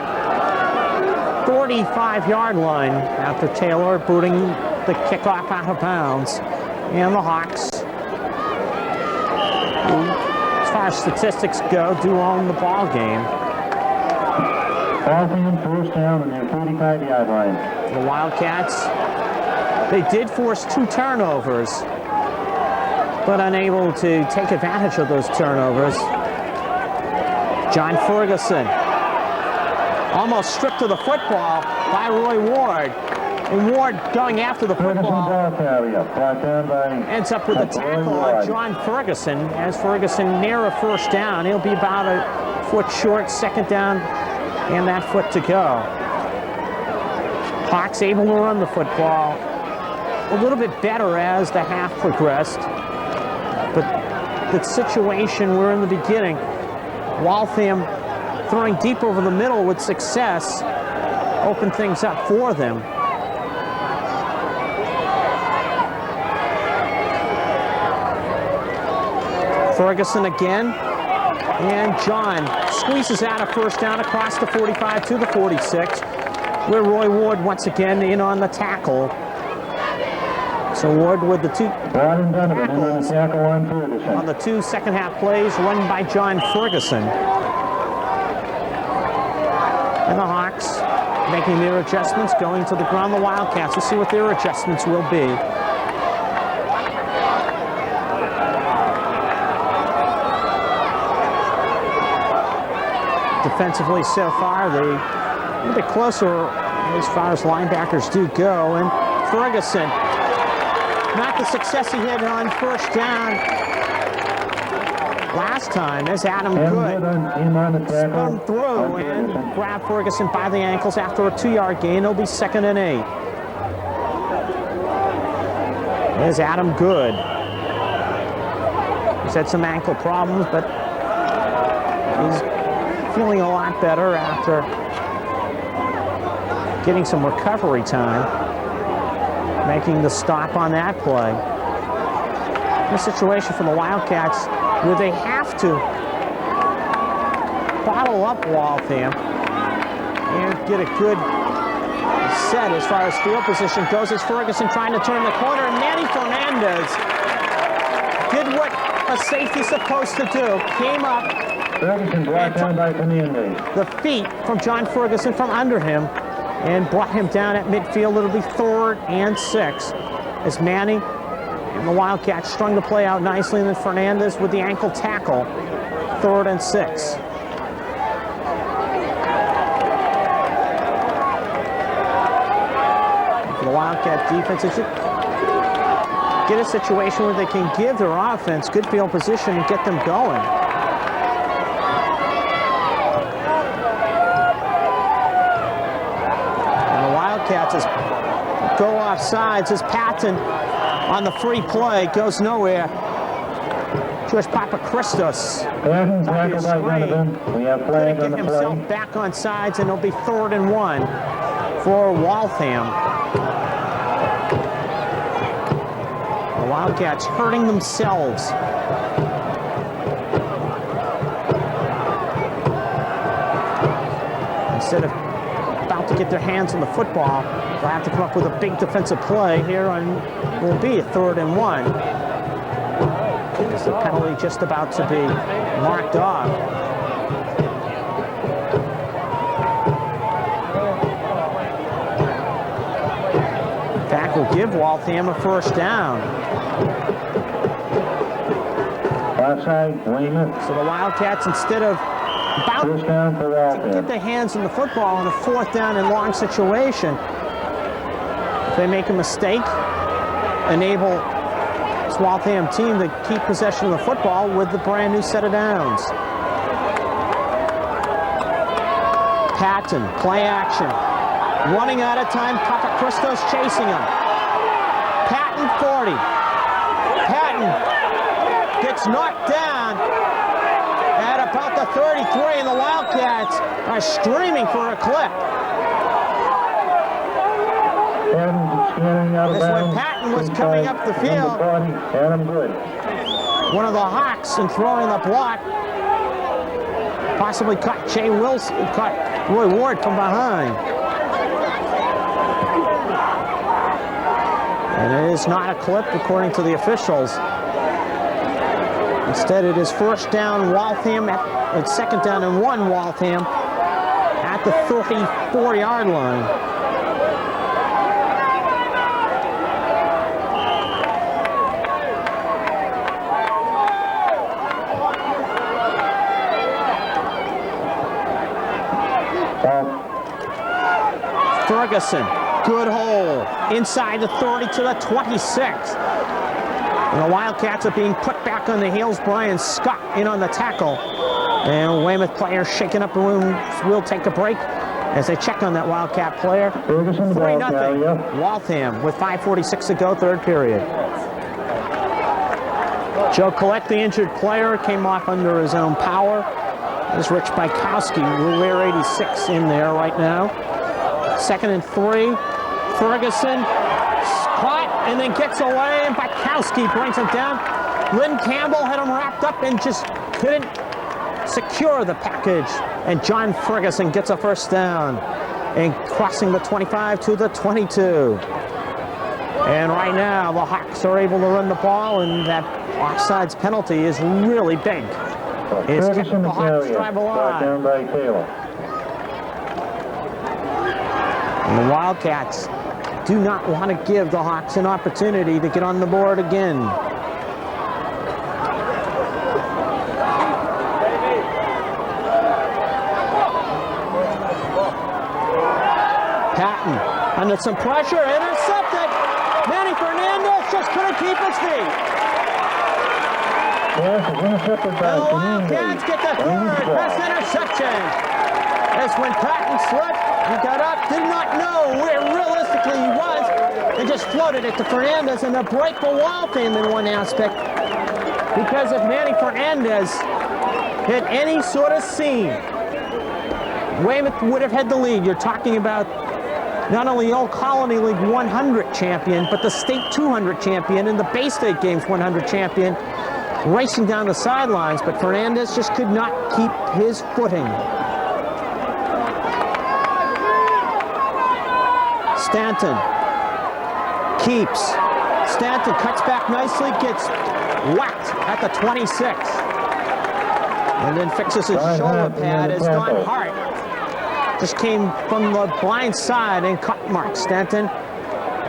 45-yard line after Taylor booting the kickoff out of bounds. And the Hawks, as far as statistics go, do own the ball game. Waltham first down on their 45-yard line. The Wildcats, they did force 2 turnovers, but unable to take advantage of those turnovers. John Ferguson almost stripped of the football by Roy Ward. And Ward going after the football ends up with a tackle on John Ferguson. As Ferguson near a first down, he'll be about a foot short, second down, and that foot to go. Hawks able to run the football a little bit better as the half progressed. But the situation we're in the beginning, Waltham throwing deep over the middle with success, opened things up for them. Ferguson again, and John squeezes out a first down across the 45 to the 46, where Roy Ward once again in on the tackle. So Ward with the two Donovan on tackles the tackle on Ferguson. on the 2 second-half plays run by John Ferguson. And the Hawks making their adjustments, going to the ground. The Wildcats, we'll see what their adjustments will be. Defensively so far, they a little bit closer as far as linebackers do go. And Ferguson, not the success he had on first down last time, as Adam Good spun through and grabbed Ferguson by the ankles after a 2-yard gain. It'll be 2nd and 8. There's Adam Good. He's had some ankle problems, but he's feeling a lot better after getting some recovery time, making the stop on that play. In a situation for the Wildcats where they have to bottle up Waltham and get a good set as far as field position goes, as Ferguson trying to turn the corner, and Manny Fernandez did what a safety's supposed to do, came up, Ferguson brought down by Fernandez. The feet from John Ferguson from under him and brought him down at midfield. It'll be 3rd and 6 as Manny and the Wildcats strung the play out nicely, and then Fernandez with the ankle tackle. 3rd and 6. For the Wildcat defense, it should get a situation where they can give their offense good field position and get them going. Wildcats go off sides as Patton on the free play goes nowhere. George Papachristos. We have flag on the himself play. back on sides, and it'll be 3rd and 1 for Waltham. The Wildcats hurting themselves. Instead of to get their hands on the football, they'll have to come up with a big defensive play here, and will be a 3rd and 1. It's the penalty just about to be marked off. In fact, will give Waltham a 1st down. Outside, Weymouth. So the Wildcats, instead of about to get their hands on the football on a 4th down and long situation, if they make a mistake, enable this Waltham team to keep possession of the football with the brand new set of downs. Patton, play action. Running out of time, Papachristos chasing him. Patton 40. Patton gets knocked down at about the 33, and the Wildcats are streaming for a clip. This is when Patton was coming up the field. One of the Hawks and throwing the block. Possibly caught Jay Wilson, caught Roy Ward from behind. And it is not a clip according to the officials. Instead, it is 1st down Waltham at 2nd down and 1 Waltham at the 34-yard line. Ferguson, good hole inside the 30 to the 26. And the Wildcats are being put back on the heels. Brian Scott in on the tackle. And Weymouth players shaking up the room. Will take a break as they check on that Wildcat player. 3-0 Waltham with 5:46 to go, 3rd period. Joe Collette, the injured player, came off under his own power. There's Rich Bykowski, will wear 86 in there right now. 2nd and 3. Ferguson caught and then gets away, and Bykowski brings him down. Lynn Campbell had him wrapped up and just couldn't secure the package. And John Ferguson gets a 1st down and crossing the 25 to the 22. And right now, the Hawks are able to run the ball, and that offsides penalty is really big. It's kept the Hawks drive alive. Down by Taylor. And the Wildcats do not want to give the Hawks an opportunity to get on the board again. Patton under some pressure, intercepted. Manny Fernandez just couldn't keep his feet. Yes, it's intercepted by And the Wildcats get the third best interception. As when Patton slipped, he got up, did not know where realistically he was, and just floated it to Fernandez, and a break for Waltham in one aspect. Because if Manny Fernandez hit any sort of seam, Weymouth would have had the lead. You're talking about not only the Old Colony League 100 champion, but the State 200 champion and the Bay State Games 100 champion racing down the sidelines, but Fernandez just could not keep his footing. Stanton keeps. Stanton cuts back nicely, gets whacked at the 26. And then fixes his shoulder pad as Don Hart just came from the blind side and cut Mark Stanton.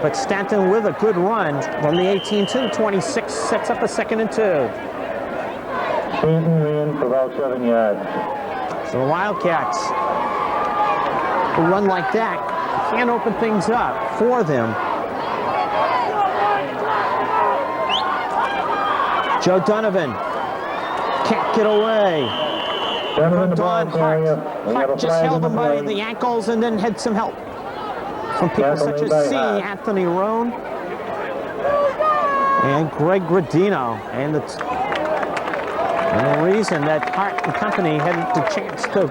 But Stanton with a good run from the 18 to the 26 sets up a 2nd and 2. Stanton ran for about 7 yards. So the Wildcats, who run like that, can't open things up for them. Joe Donovan can't get away. Donovan, Don Hart. Hart just held him by the ankles and then had some help from people such as C. Anthony Roan and Greg Gradino. And the reason that Hart and company had the chance to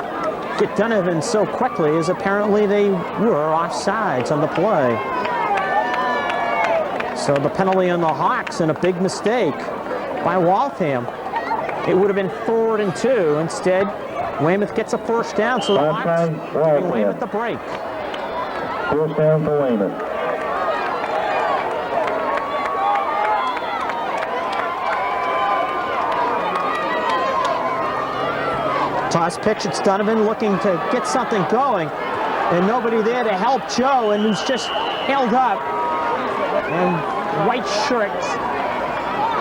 get Donovan so quickly is apparently they were offsides on the play. So the penalty on the Hawks and a big mistake by Waltham. It would have been 3rd and 2. Instead, Weymouth gets a first down, so the Hawks giving Weymouth the break. First down for Weymouth. Toss pitch, it's Donovan looking to get something going, and nobody there to help Joe, and he's just held up. And white shirts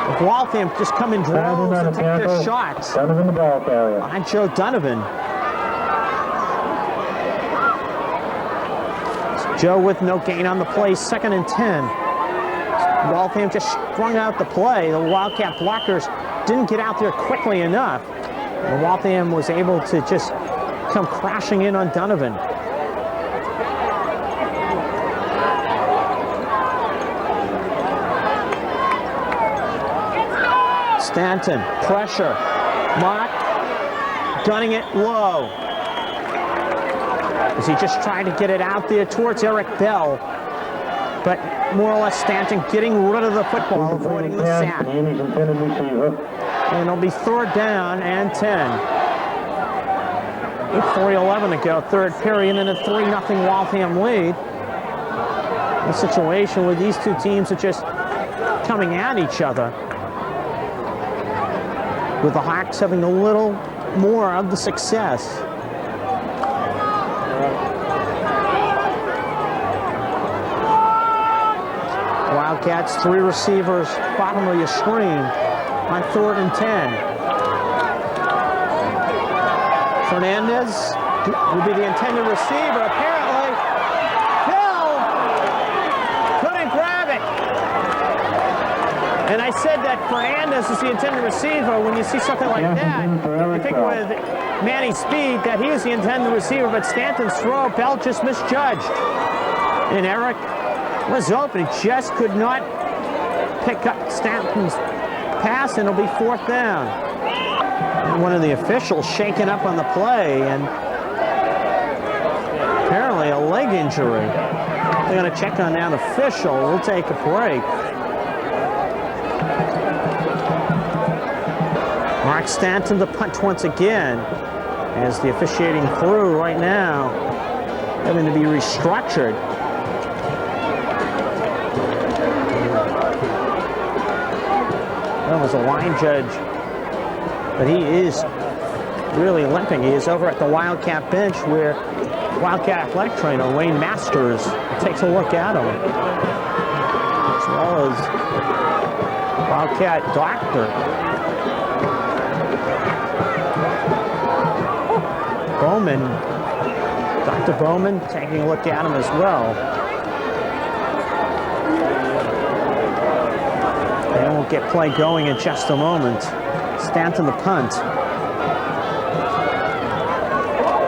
of Waltham just come in droves and take their shots Donovan, the ball carrier. on Joe Donovan. Joe with no gain on the play, 2nd and 10. Waltham just strung out the play. The Wildcat blockers didn't get out there quickly enough. And Waltham was able to just come crashing in on Donovan. Stanton, pressure. Mock, gunning it low. As he just tried to get it out there towards Eric Bell. But more or less Stanton getting rid of the football, avoiding the sack. And it'll be 3rd down and 10. 8:11 to go, 3rd period, and a 3-0 Waltham lead. A situation where these two teams are just coming at each other, with the Hawks having a little more of the success. Wildcats, 3 receivers, bottom of your screen on 3rd and 10. Fernandez will be the intended receiver. Apparently, Hill couldn't grab it. And I said that Fernandez is the intended receiver. When you see something like that, you think with Manny's speed that he was the intended receiver, but Stanton's throw, Bell just misjudged. And Eric was open. He just could not pick up Stanton's pass, and it'll be 4th down. And one of the officials shaken up on the play, and apparently a leg injury. They're going to check on that official. We'll take a break. Mark Stanton to punt once again, as the officiating crew right now having to be restructured. Adam was a line judge, but he is really limping. He is over at the Wildcat bench where Wildcat athletic trainer Wayne Masters takes a look at him, as well as Wildcat doctor Bowman. Dr. Bowman taking a look at him as well. And we'll get play going in just a moment. Stanton the punt.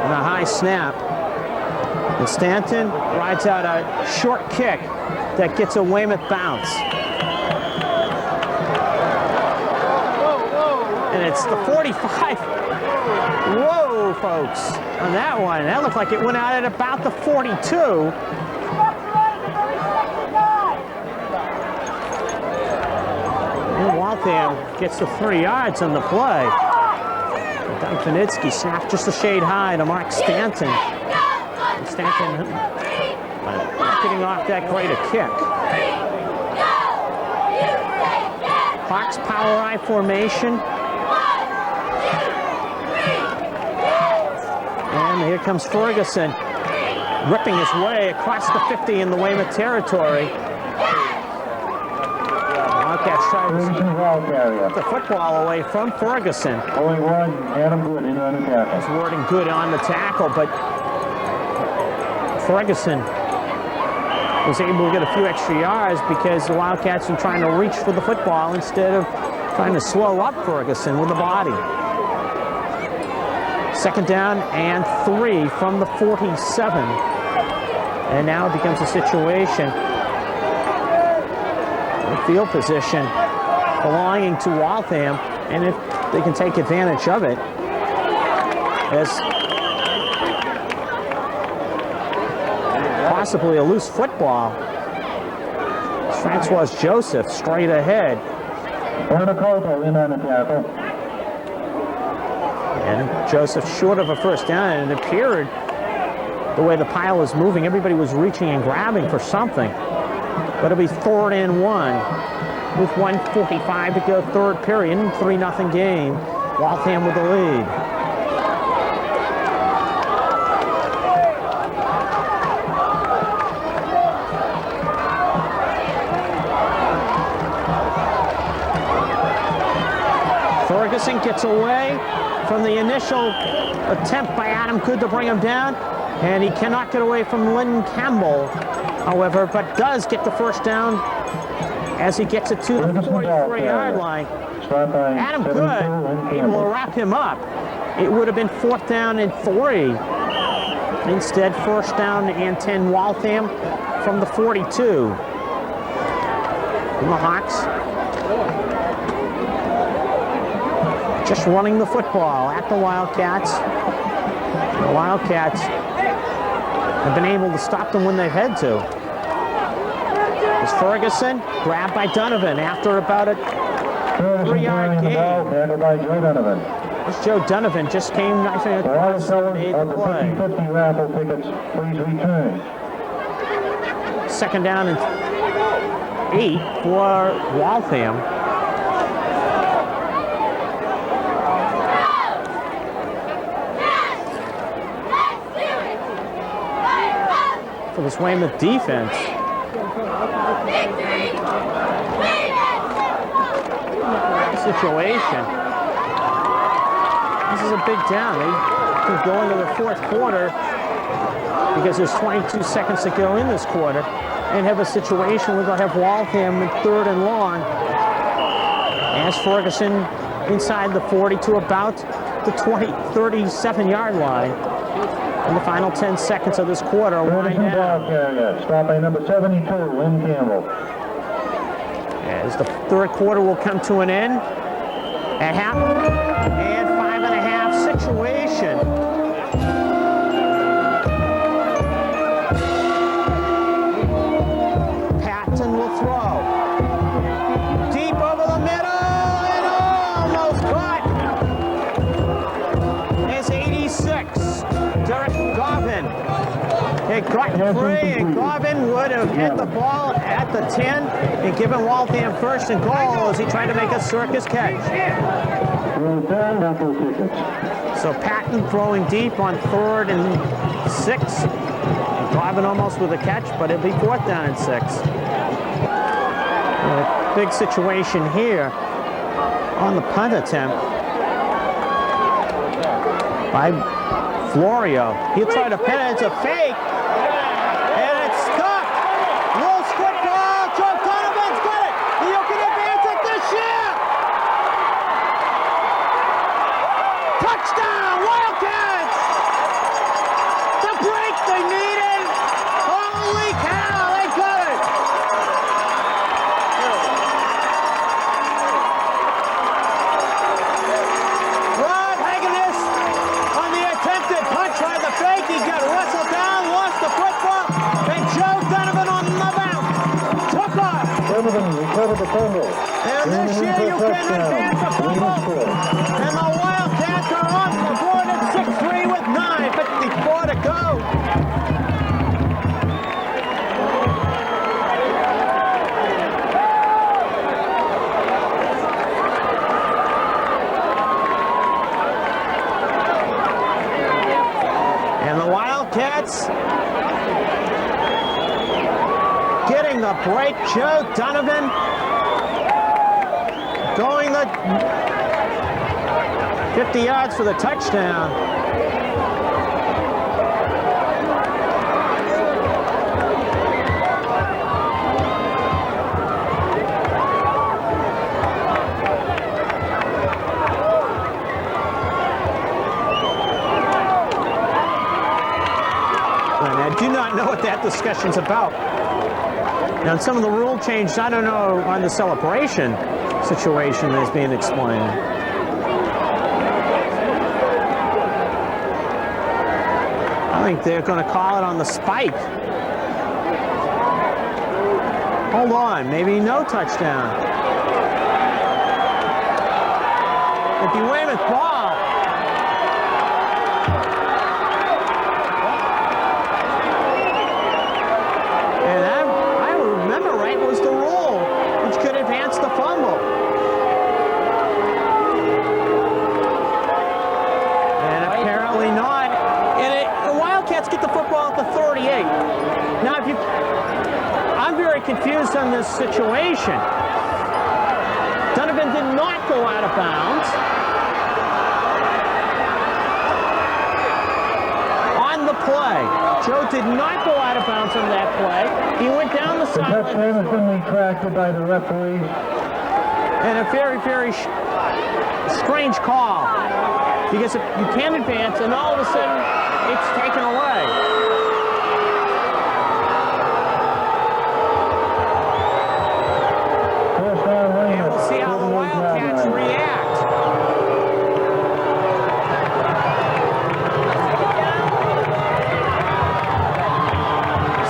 And a high snap. And Stanton rides out a short kick that gets a Weymouth bounce. And it's the 45. Whoa, folks, on that one. That looked like it went out at about the 42. And Waltham gets the 3 yards on the play. Doug Finitsky snapped just a shade high to Mark Stanton. And Stanton not getting off that great a kick. Hawks power I formation. And here comes Ferguson, ripping his way across the 50 in the Weymouth territory. Wildcats try to get the football away from Ferguson. Only one, Adam Good in on the tackle. He's wording good on the tackle, but Ferguson was able to get a few extra yards because the Wildcats were trying to reach for the football instead of trying to slow up Ferguson with the body. 2nd down and 3 from the 47. And now it becomes a situation in field position belonging to Waltham, and if they can take advantage of it, as possibly a loose football. Francois Joseph straight ahead. Bernacoto in on the tackle. And Joseph short of a 1st down, and it appeared the way the pile was moving, everybody was reaching and grabbing for something. But it'll be 3rd and 1 with 1:45 to go, 3rd period, 3-0 game. Waltham with the lead. Ferguson gets away from the initial attempt by Adam Good to bring him down, and he cannot get away from Lynn Campbell, however, but does get the 1st down as he gets it to the 43-yard line. Adam Good able to wrap him up. It would have been 4th down and 3. Instead, 1st down and 10 Waltham from the 42. And the Hawks just running the football at the Wildcats. The Wildcats have been able to stop them when they've had to. It's Ferguson, grabbed by Donovan after about a 3-yard gain. This Joe Donovan just came nice and across and made the play. 50 raffle tickets, please return. 2nd down and 8 for Waltham. For this Weymouth defense. Situation. This is a big down. They can go into the 4th quarter because there's 22 seconds to go in this quarter and have a situation where they'll have Waltham in 3rd and long as Ferguson inside the 40 to about the 37-yard line. In the final 10 seconds of this quarter, wind down. Stop by number 72, Lynn Campbell. As the 3rd quarter will come to an end at half and 5.5 situation. Patton will throw. Deep over the middle and almost caught. It's 86. Derek Garvin It got free, and Garvin would have hit the ball at the 10 and given Waltham first and goal as he tried to make a circus catch. So Patton throwing deep on 3rd and 6. Garvin almost with a catch, but it'll be 4th down and 6. And a big situation here on the punt attempt by Florio. He'll try to pin it. It's a fake. And it's stuck. Wolves football. Joe Donovan's got it. You can advance it this year. Touchdown, Wildcats. The break they needed. Holy cow, they got it. Rod Hagenis on the attempted punt, tried the fake. He got wrestled down, lost the football, and Joe Donovan on the bounce took off. Donovan recovered the fumble. And this year you can advance a fumble. And the Wildcats are off the board at 6-3 with 9:54 to go. And the Wildcats getting the break. Joe Donovan going the 50 yards for the touchdown. And I do not know what that discussion's about. Now, some of the rule changes, I don't know on the celebration situation that's being explained. I think they're going to call it on the spike. Hold on, maybe no touchdown. It'd be Weymouth ball. And I remember right was the rule, which could advance the fumble. And apparently not. And the Wildcats get the football at the 38. Now, I'm very confused on this situation. Donovan did not go out of bounds on the play. Joe did not go out of bounds on that play. He went down the sideline. The touchdown has been retracted by the referee. And a very, very strange call. Because you can advance, and all of a sudden, it's taken away. First down, And Weymouth. we'll see how the Wildcats react.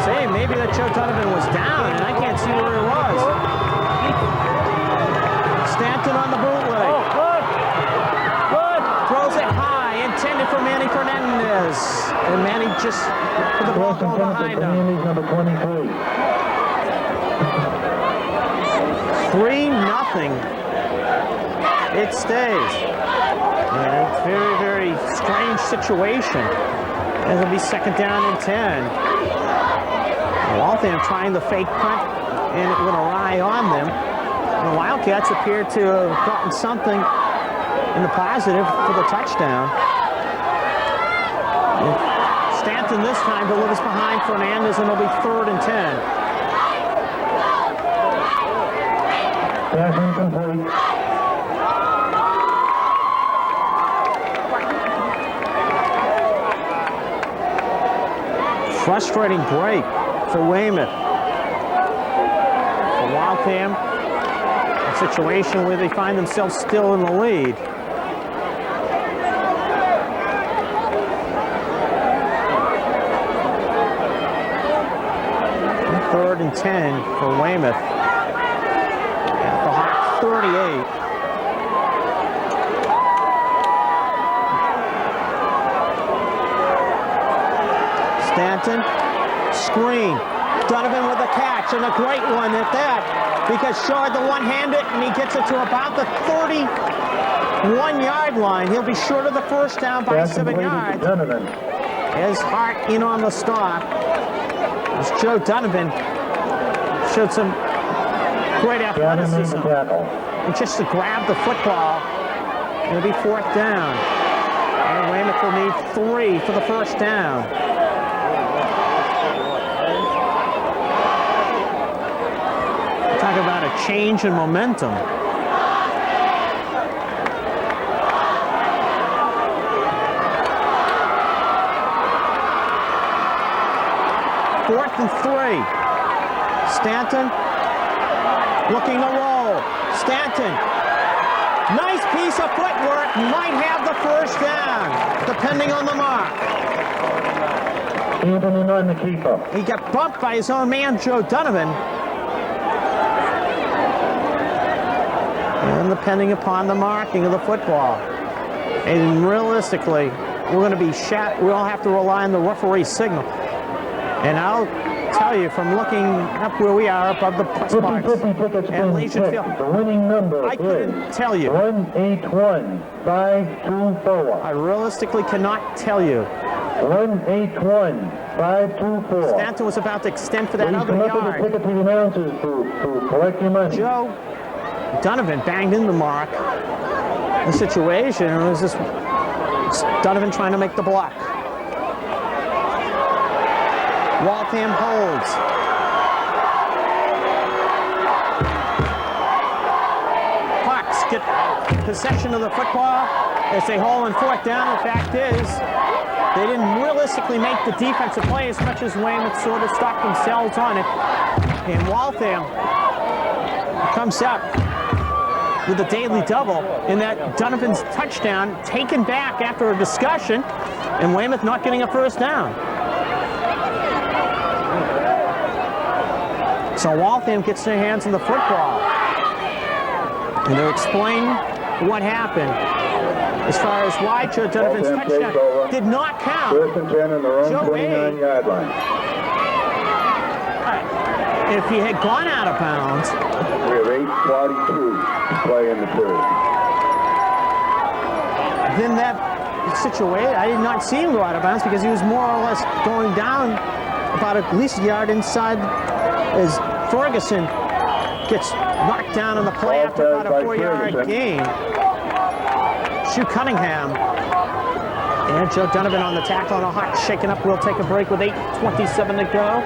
Say, maybe that Joe Donovan was down, and I can't see where he was. Stanton on the bootleg. Throws it high, intended for Manny Fernandez. And Manny just put the ball going behind him. Number 23. 3-0. It stays. And it's a very, very strange situation. It'll be 2nd down and 10. Waltham trying the fake punt, and it would awry on them. And the Wildcats appear to have gotten something in the positive for the touchdown. Stanton this time delivers behind Fernandez, and it'll be 3rd and 10. Pass incomplete. Frustrating break for Weymouth. For Waltham, a situation where they find themselves still in the lead. Third and 10 for Weymouth. At the Hawks 38. Stanton Screen. Donovan with a catch, and a great one at that, because Shard the one-handed, and he gets it to about the 31-yard line. He'll be short of the first down by 7 yards. His Hart in on the stop. As Joe Donovan showed some great athleticism. And just to grab the football, it'll be 4th down. And Weymouth will need 3 for the first down. Talk about a change in momentum. Fourth and 3. Stanton looking to roll. Stanton, nice piece of footwork, might have the first down, depending on the mark. Stanton on the keeper. He got bumped by his own man, Joe Donovan. And depending upon the marking of the football. And realistically, we're going to be we'll have to rely on the referee's signal. And I'll tell you, from looking up where we are above the press box and Legion Field, the winning number I couldn't tell you. 181524. I realistically cannot tell you. 181524. Stanton was about to extend for that other yard. Ticket to the announcers to collect your money. Joe Donovan banged in the mark. The situation was just Donovan trying to make the block. Waltham holds. Hawks get possession of the football as they hold on 4th down. The fact is, they didn't realistically make the defensive play as much as Weymouth sort of stuck themselves on it. And Waltham comes up with a daily double in that Donovan's touchdown taken back after a discussion, and Weymouth not getting a first down. So Waltham gets their hands on the football, and they'll explain what happened as far as why Joe Donovan's touchdown did not count. 1st and 10 on their own 29-yard line. If he had gone out of bounds, we have 8:42 to play in the third. Then that situation, I did not see him go out of bounds because he was more or less going down about at least a yard inside as Ferguson gets knocked down on the play after about a 4-yard gain. Shoe Cunningham and Joe Donovan on the tackle, and a Hawk shaken up. We'll take a break with 8:27 to go.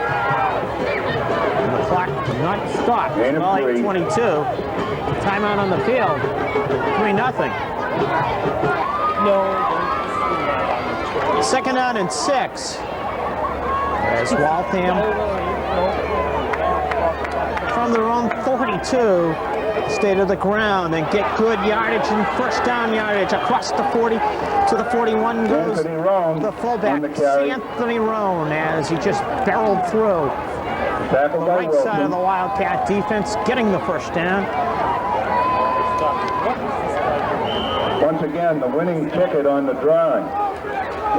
And the clock not stopped. Well, 8:22. Timeout on the field. 3-0. No. 2nd down and 6. As Waltham from their own 42 stay to the ground and get good yardage and first down yardage across the 40 to the 41 goes the fullback Anthony Roan as he just barreled through the right side of the Wildcat defense, getting the first down. Once again, the winning ticket on the drawing.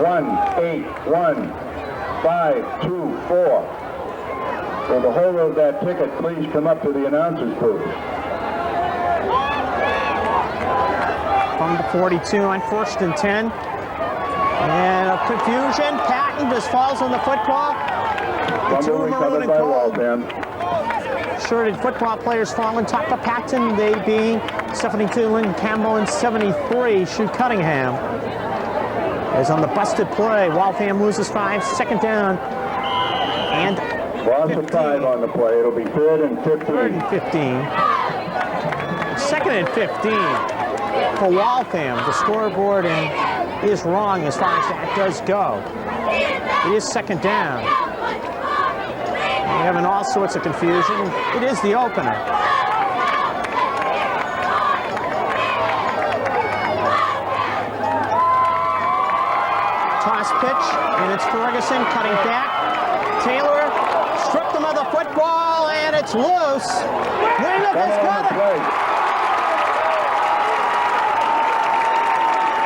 181524. For the holder of that ticket, please come up to the announcer's booth. From the 42 on 1st and 10. And a confusion. Patton just falls on the football. The two maroon and gold shirted football players fall on top of Patton, they being 72 Lynn Campbell and 73 Shoe Cunningham. As on the busted play, Waltham loses 5, 2nd down. And Loss of 5 on the play. It'll be 3rd and 15. 3rd and 15. 2nd and 15 for Waltham. The scoreboard is wrong as far as that does go. It is 2nd down. We're having all sorts of confusion. It is the opener. Toss pitch, and it's Ferguson cutting back. Taylor stripped him of the football, and it's loose. Weymouth has got it.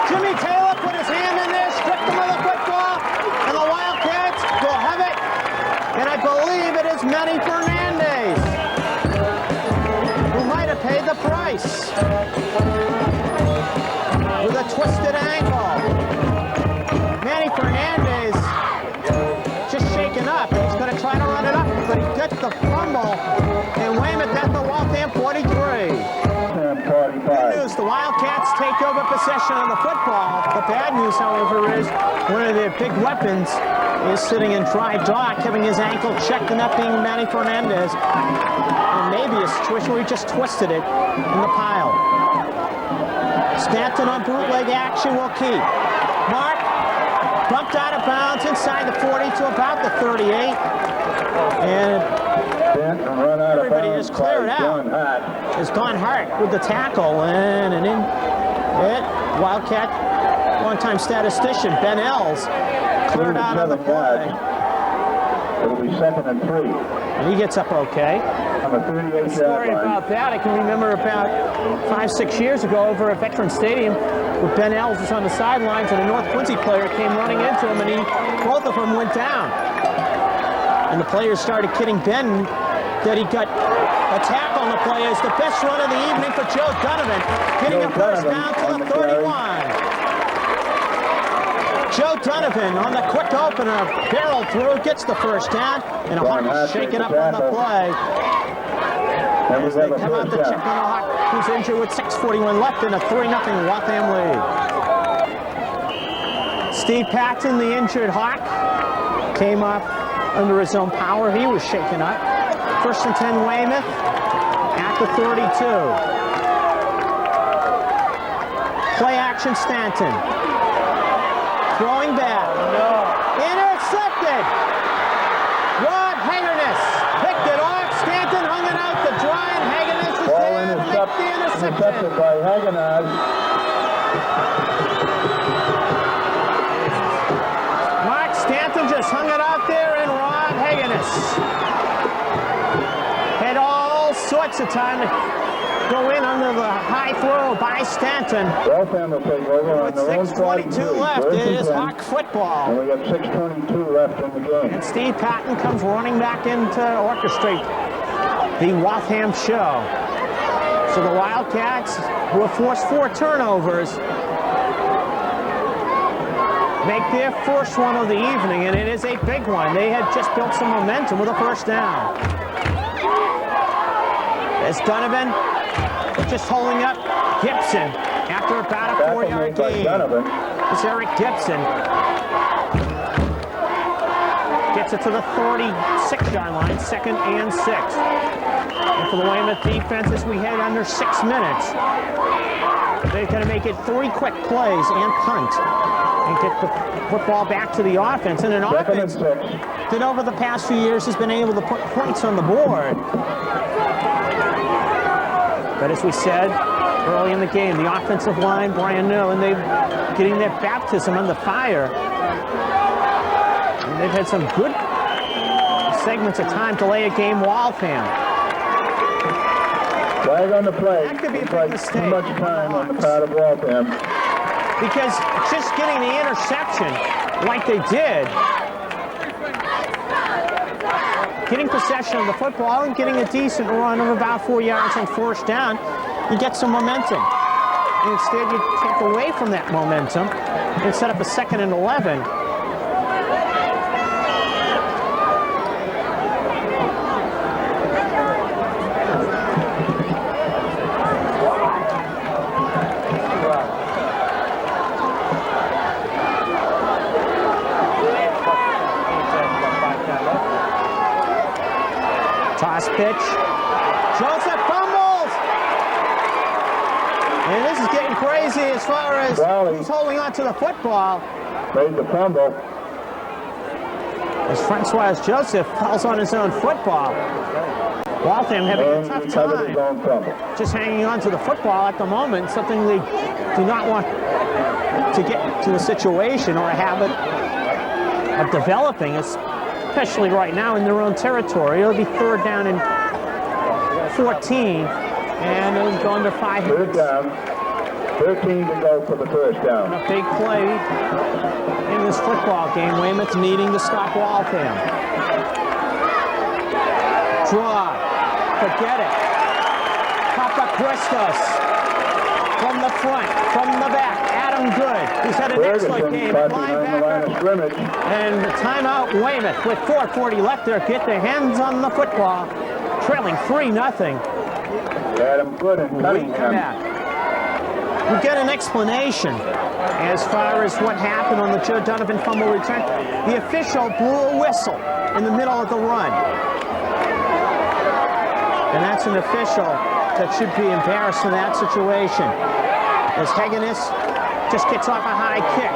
Jimmy Taylor put his hand in there, stripped him of the football, and the Wildcats will have it Manny Fernandez, who might have paid the price with a twisted ankle. Manny Fernandez just shaken up. He's going to try to run it up, but he gets the fumble, and Weymouth at the Waltham 43. Good news, the Wildcats take over possession of the football. The bad news, however, is one of their big weapons is sitting in dry dock, having his ankle checked, and that being Manny Fernandez. And maybe a situation where he just twisted it in the pile. Stanton on bootleg action will keep. Mark bumped out of bounds inside the 40 to about the 38. And everybody has cleared out. It's Don Hart with the tackle, and in it, Wildcat one-time statistician Ben Ells cleared out of the play. It'll be 2nd and 3. And he gets up okay. On the 38-yard Story line. about that, I can remember about 5-6 years ago over at Veterans Stadium, where Ben Ells was on the sidelines, and a North Quincy player came running into him, and both of them went down. And the players started kidding Ben that he got a tackle on the play. It's the best run of the evening for Joe Donovan, getting a first down to the 31. Joe Donovan on the quick opener, barrel through, gets the first down, and a Hawk shaken up on the play. As they come out to check on a Hawk who's injured with 6:41 left in a 3-0 Waltham lead. Steve Patton, the injured Hawk, came up under his own power. He was shaken up. 1st and 10 Weymouth at the 32. Play action Stanton. Throwing back. Intercepted. Rod Hagernis picked it off. Stanton hung it out to dry, and Hagernis was there to make the interception. Intercepted by Hagernis. Mark Stanton just hung it out there, and Rod Hagernis had all sorts of time to go in under the high throw by Stanton. Waltham will take over on With their own 6:22 left, it is Hawk football. And we got 6:22 left in the game. And Steve Patton comes running back in to orchestrate the Waltham show. So the Wildcats, who have forced 4 turnovers, make their first one of the evening, and it is a big one. They had just built some momentum with a first down. As Donovan just holding up Gibson after about a 4-yard gain. It's Eric Gibson. Gets it to the 36-yard line, 2nd and 6. And for the Weymouth defense, as we head under 6 minutes, they're going to make it 3 quick plays and punt and get the football back to the offense. And an offense that over the past few years has been able to put points on the board. But as we said early in the game, the offensive line brand new, and they're getting their baptism under fire. And they've had some good segments of time to lay a game Waltham. Flag on the play. That could be a big mistake. Too much time on the part of Waltham. Because just getting the interception like they did, getting possession of the football and getting a decent run of about 4 yards on first down, you get some momentum. And instead, you take away from that momentum and set up a 2nd and 11. Toss pitch. Joseph fumbles! And this is getting crazy as far as who's holding on to the football. Made the fumble. As Francois Joseph falls on his own football. Waltham having a tough time just hanging on to the football at the moment, something they do not want to get to a situation or a habit of developing, especially right now in their own territory. It'll be 3rd down and 14, and it'll go under 5 minutes. 3rd down, 13 to go for the first down. A big play in this football game. Weymouth needing to stop Waltham. Draw. Forget it. Papaquistos. From the front, from the back. Adam Good. He's had an excellent game. Linebacker. And the timeout, Weymouth, with 4:40 left there. Get their hands on the football. Trailing 3-0. Adam Good and Cunningham. We get an explanation as far as what happened on the Joe Donovan fumble return. The official blew a whistle in the middle of the run. And that's an official that should be embarrassed in that situation. As Hagenis just gets off a high kick.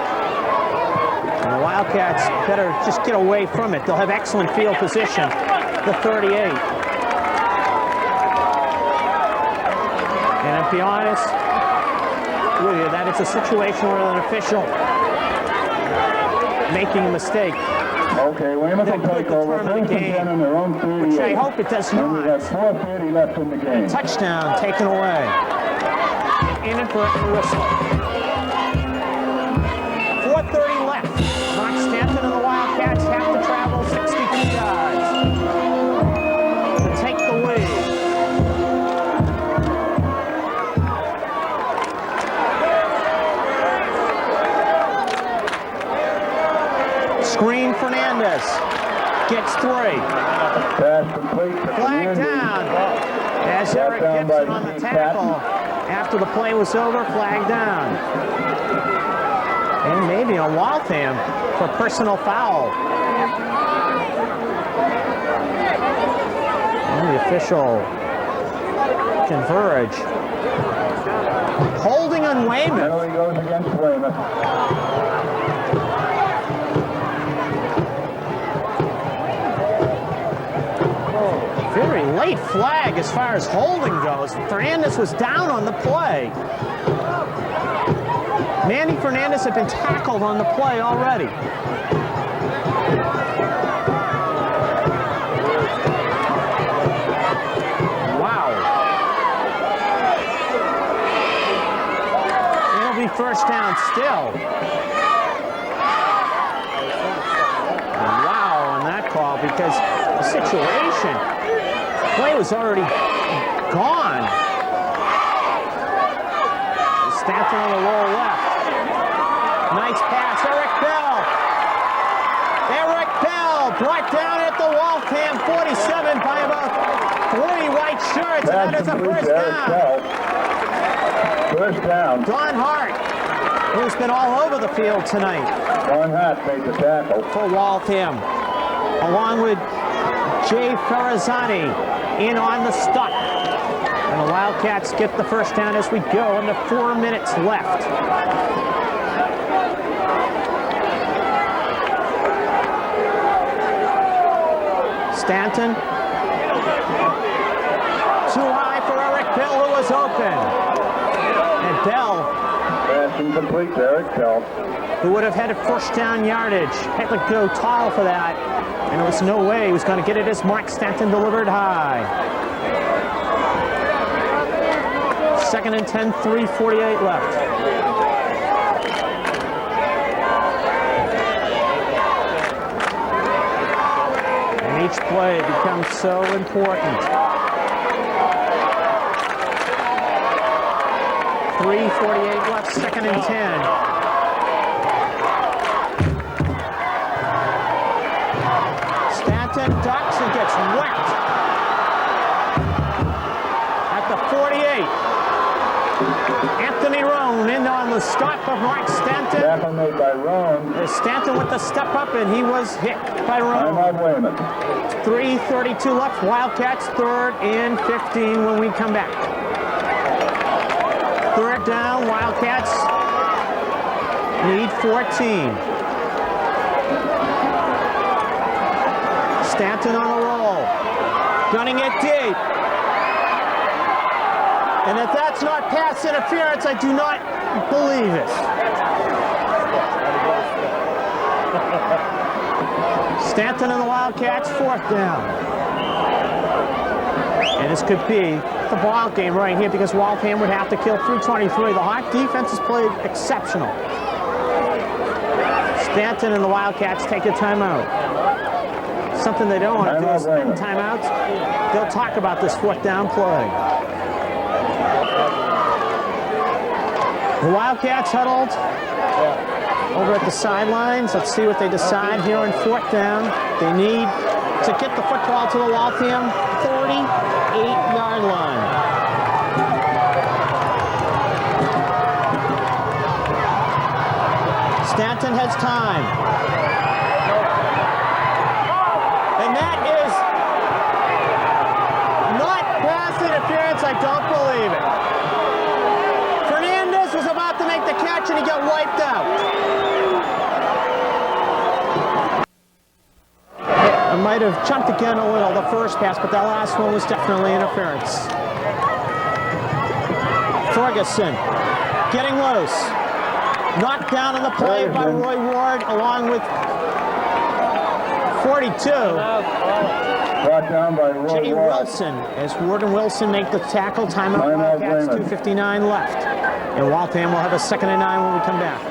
And the Wildcats better just get away from it. They'll have excellent field position. The 38. And to be honest with you, that it's a situation where an official making a mistake. Okay, Weymouth will take over. First and 10 on their own 38. Which I hope it does not. We have 4:30 left in the game. Touchdown taken away. Inadvertent whistle. 4:30 left. Mark Stanton and the Wildcats have to travel 62 yards to take the lead. Screen Fernandez gets 3. Pass complete to Flag down. As Eric Gibson on the tackle. After the play was over, flag down. And maybe on Waltham for personal foul. And the official converge. Holding on Weymouth. Penalty goes against Weymouth. Very late flag as far as holding goes. Fernandez was down on the play. Manny Fernandez had been tackled on the play already. Wow. It'll be first down still. Wow on that call because the situation. Play was already gone. Stanton on the roll left. Nice pass, Eric Bell. Eric Bell brought down at the Waltham 47 by about 3 white shirts, and that is a first down. First down. Don Hart, who's been all over the field tonight. Don Hart made the tackle. For Waltham, along with Jay Ferrazzani. In on the stop. And the Wildcats get the first down as we go under 4 minutes left. Stanton. Too high for Eric Bell, who was open. And Bell. Pass incomplete to Eric Bell. Who would have had a first down yardage. Had to go tall for that. And there was no way he was going to get it as Mark Stanton delivered high. Second and 10, 3:48 left. And each play becomes so important. 3:48 left, second and 10. Ducks and gets whacked at the 48. Anthony Roan in on the stop of Mark Stanton. Tackle made by Roan. Stanton with the step up, and he was hit by Roan. Timeout Weymouth. 3:32 left. Wildcats 3rd and 15 when we come back. 3rd down. Wildcats need 14. Stanton on the roll, gunning it deep. And if that's not pass interference, I do not believe it. Stanton and the Wildcats, 4th down. And this could be the ball game right here because Waltham would have to kill through 23. The Hawk defense has played exceptional. Stanton and the Wildcats take a timeout. Something they don't want to do is spend timeouts. They'll talk about this fourth down play. The Wildcats huddled over at the sidelines. Let's see what they decide here on fourth down. They need to get the football to the Waltham 38-yard line. Stanton has time. And that is not pass interference. I don't believe it. Fernandez was about to make the catch and he got wiped out. I might have jumped again a little the first pass, but that last one was definitely interference. Ferguson getting loose. Knocked down on the play by Roy Ward along with 42. Brought down by Roy Jimmy Ward. Wilson, as Ward and Wilson make the tackle. Timeout Wildcats, 2:59 left. And Waltham will have a 2nd and 9 when we come back.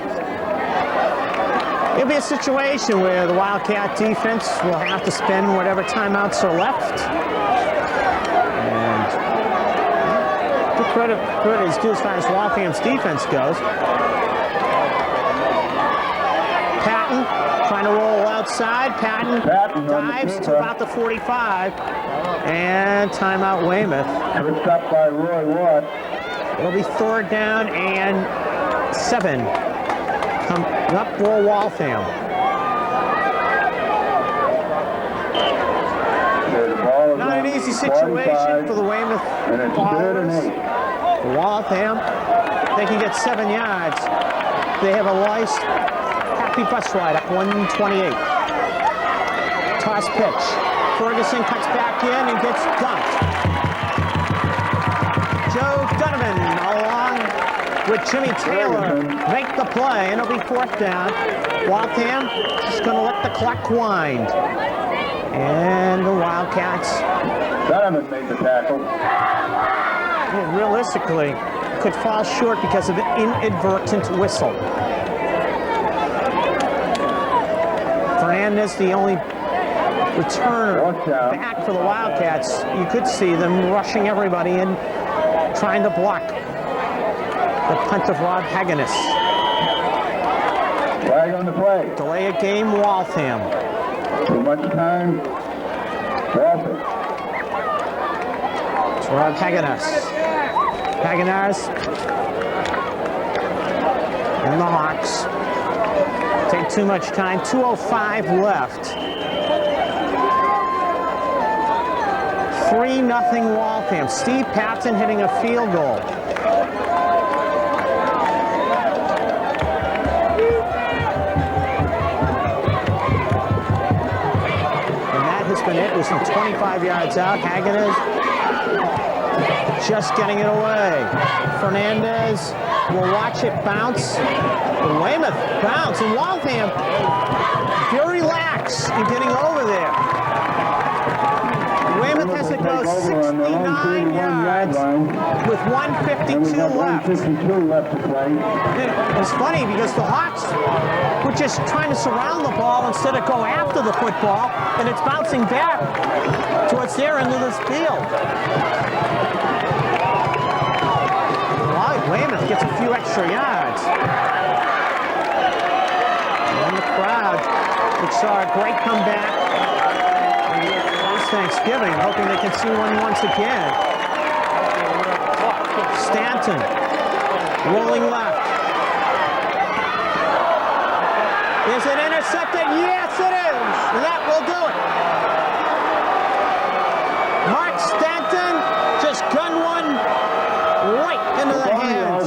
It'll be a situation where the Wildcat defense will have to spend whatever timeouts are left. And good credit is due as far as Waltham's defense goes. Patton trying to roll outside. Patton dives to about the 45. And timeout Weymouth. Tripped up by Roy Ward. It'll be 3rd down and 7. Come up for Waltham. Not an easy situation for the Weymouth ballers. Waltham, they can get 7 yards. They have a nice, happy bus ride up 128. Toss pitch. Ferguson cuts back in and gets dunked. Joe Donovan along with Jimmy Taylor make the play, and it'll be 4th down. Waltham just going to let the clock wind. And the Wildcats. Donovan made the tackle. Well, realistically, could fall short because of an inadvertent whistle. Fernandez, the only returner back for the Wildcats. You could see them rushing everybody in, trying to block the punt of Rob Hagenis. Flag on the play. Delay a game, Waltham. Too much time. Waltham. It's Rob Hagenis. Hagenis and the Hawks take too much time. 2:05 left. 3-0 Waltham. Steve Patton hitting a field goal. And that has been it. It was from 25 yards out. Hagenis just getting it away. Fernandez will watch it bounce. Weymouth bounce. And Waltham very lax in getting over there. Weymouth has to go 69 yards with 1:52 left. 1:52 left to play. It's funny because the Hawks were just trying to surround the ball instead of go after the football, and it's bouncing back towards their end of this field. Weymouth gets a few extra yards. And the crowd, which saw a great comeback last Thanksgiving, hoping they can see one once again. Stanton, rolling left. Is it intercepted? Yes, it is. And that will do it. Mark Stanton just gunned one right into the hands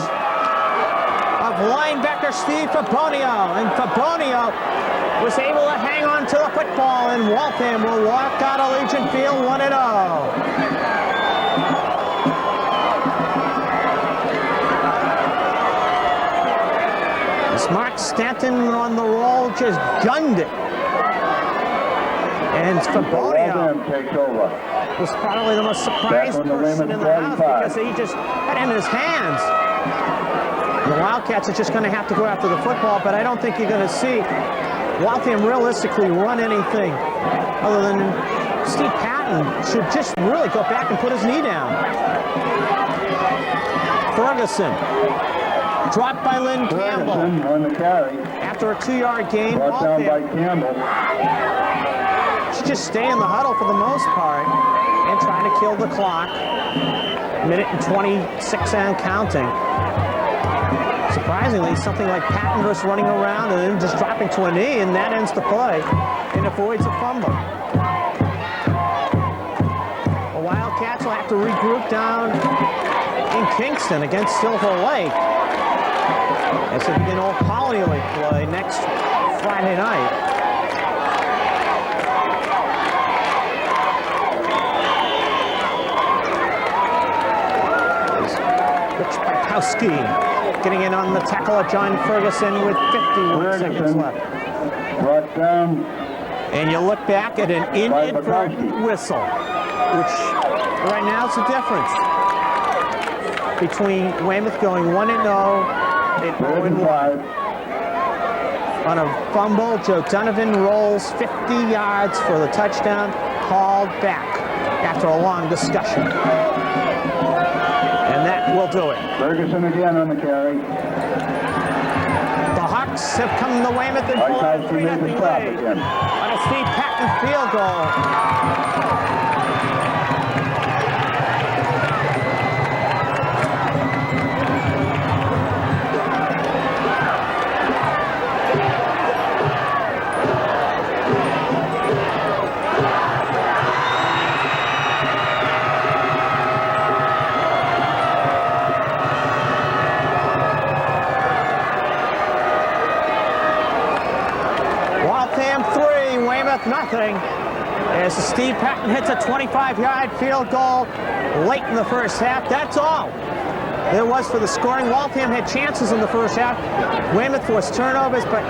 of linebacker Steve Fabonio. And Fabonio was able to hang on to the football, and Waltham will walk out of Legion Field 1-0. As Mark Stanton on the roll just gunned it. And Fabonio was probably the most surprised person in the house because he just had it in his hands. The Wildcats are just going to have to go after the football, but I don't think you're going to see Waltham realistically run anything other than Steve Patton should just really go back and put his knee down. Ferguson, dropped by Lynn Campbell. Ferguson on the carry. After a 2-yard gain, Brought down by Campbell. should just stay in the huddle for the most part and try to kill the clock. Minute and 26 and counting. Surprisingly, something like Patton just running around and then just dropping to a knee, and that ends the play and avoids a fumble. The Wildcats will have to regroup down in Kingston against Silver Lake as they begin Old Colony League play next Friday night. Rich Barkowski getting in on the tackle of John Ferguson with 51 seconds left. Brought down. And you look back at an inadvertent whistle, which right now is the difference between Weymouth going 1-0 and 0-1. On a fumble, Joe Donovan rolls 50 yards for the touchdown, called back after a long discussion. And that will do it. Ferguson again on the carry. The Hawks have come to Weymouth and pull out a 3-0 lead on a Steve Patton field goal. Waltham 3, Weymouth nothing. As Steve Patton hits a 25-yard field goal late in the first half. That's all there was for the scoring. Waltham had chances in the first half. Weymouth forced turnovers, but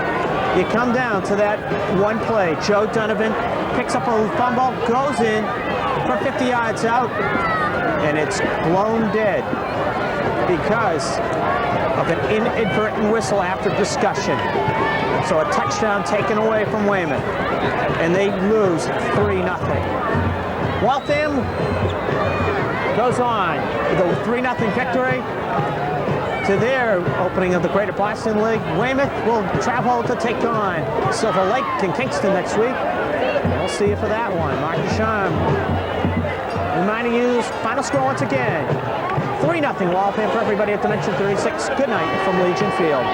you come down to that one play. Joe Donovan picks up a fumble, goes in for 50 yards out, and it's blown dead because of an inadvertent whistle after discussion. So a touchdown taken away from Weymouth, and they lose 3-0. Waltham goes on with a 3-0 victory to their opening of the Greater Boston League. Weymouth will travel to take on Silver Lake in Kingston next week. We'll see you for that one. Mark Ducharme reminding you, final score once again, 3-0 Waltham for everybody at Dimension 36. Good night from Legion Field.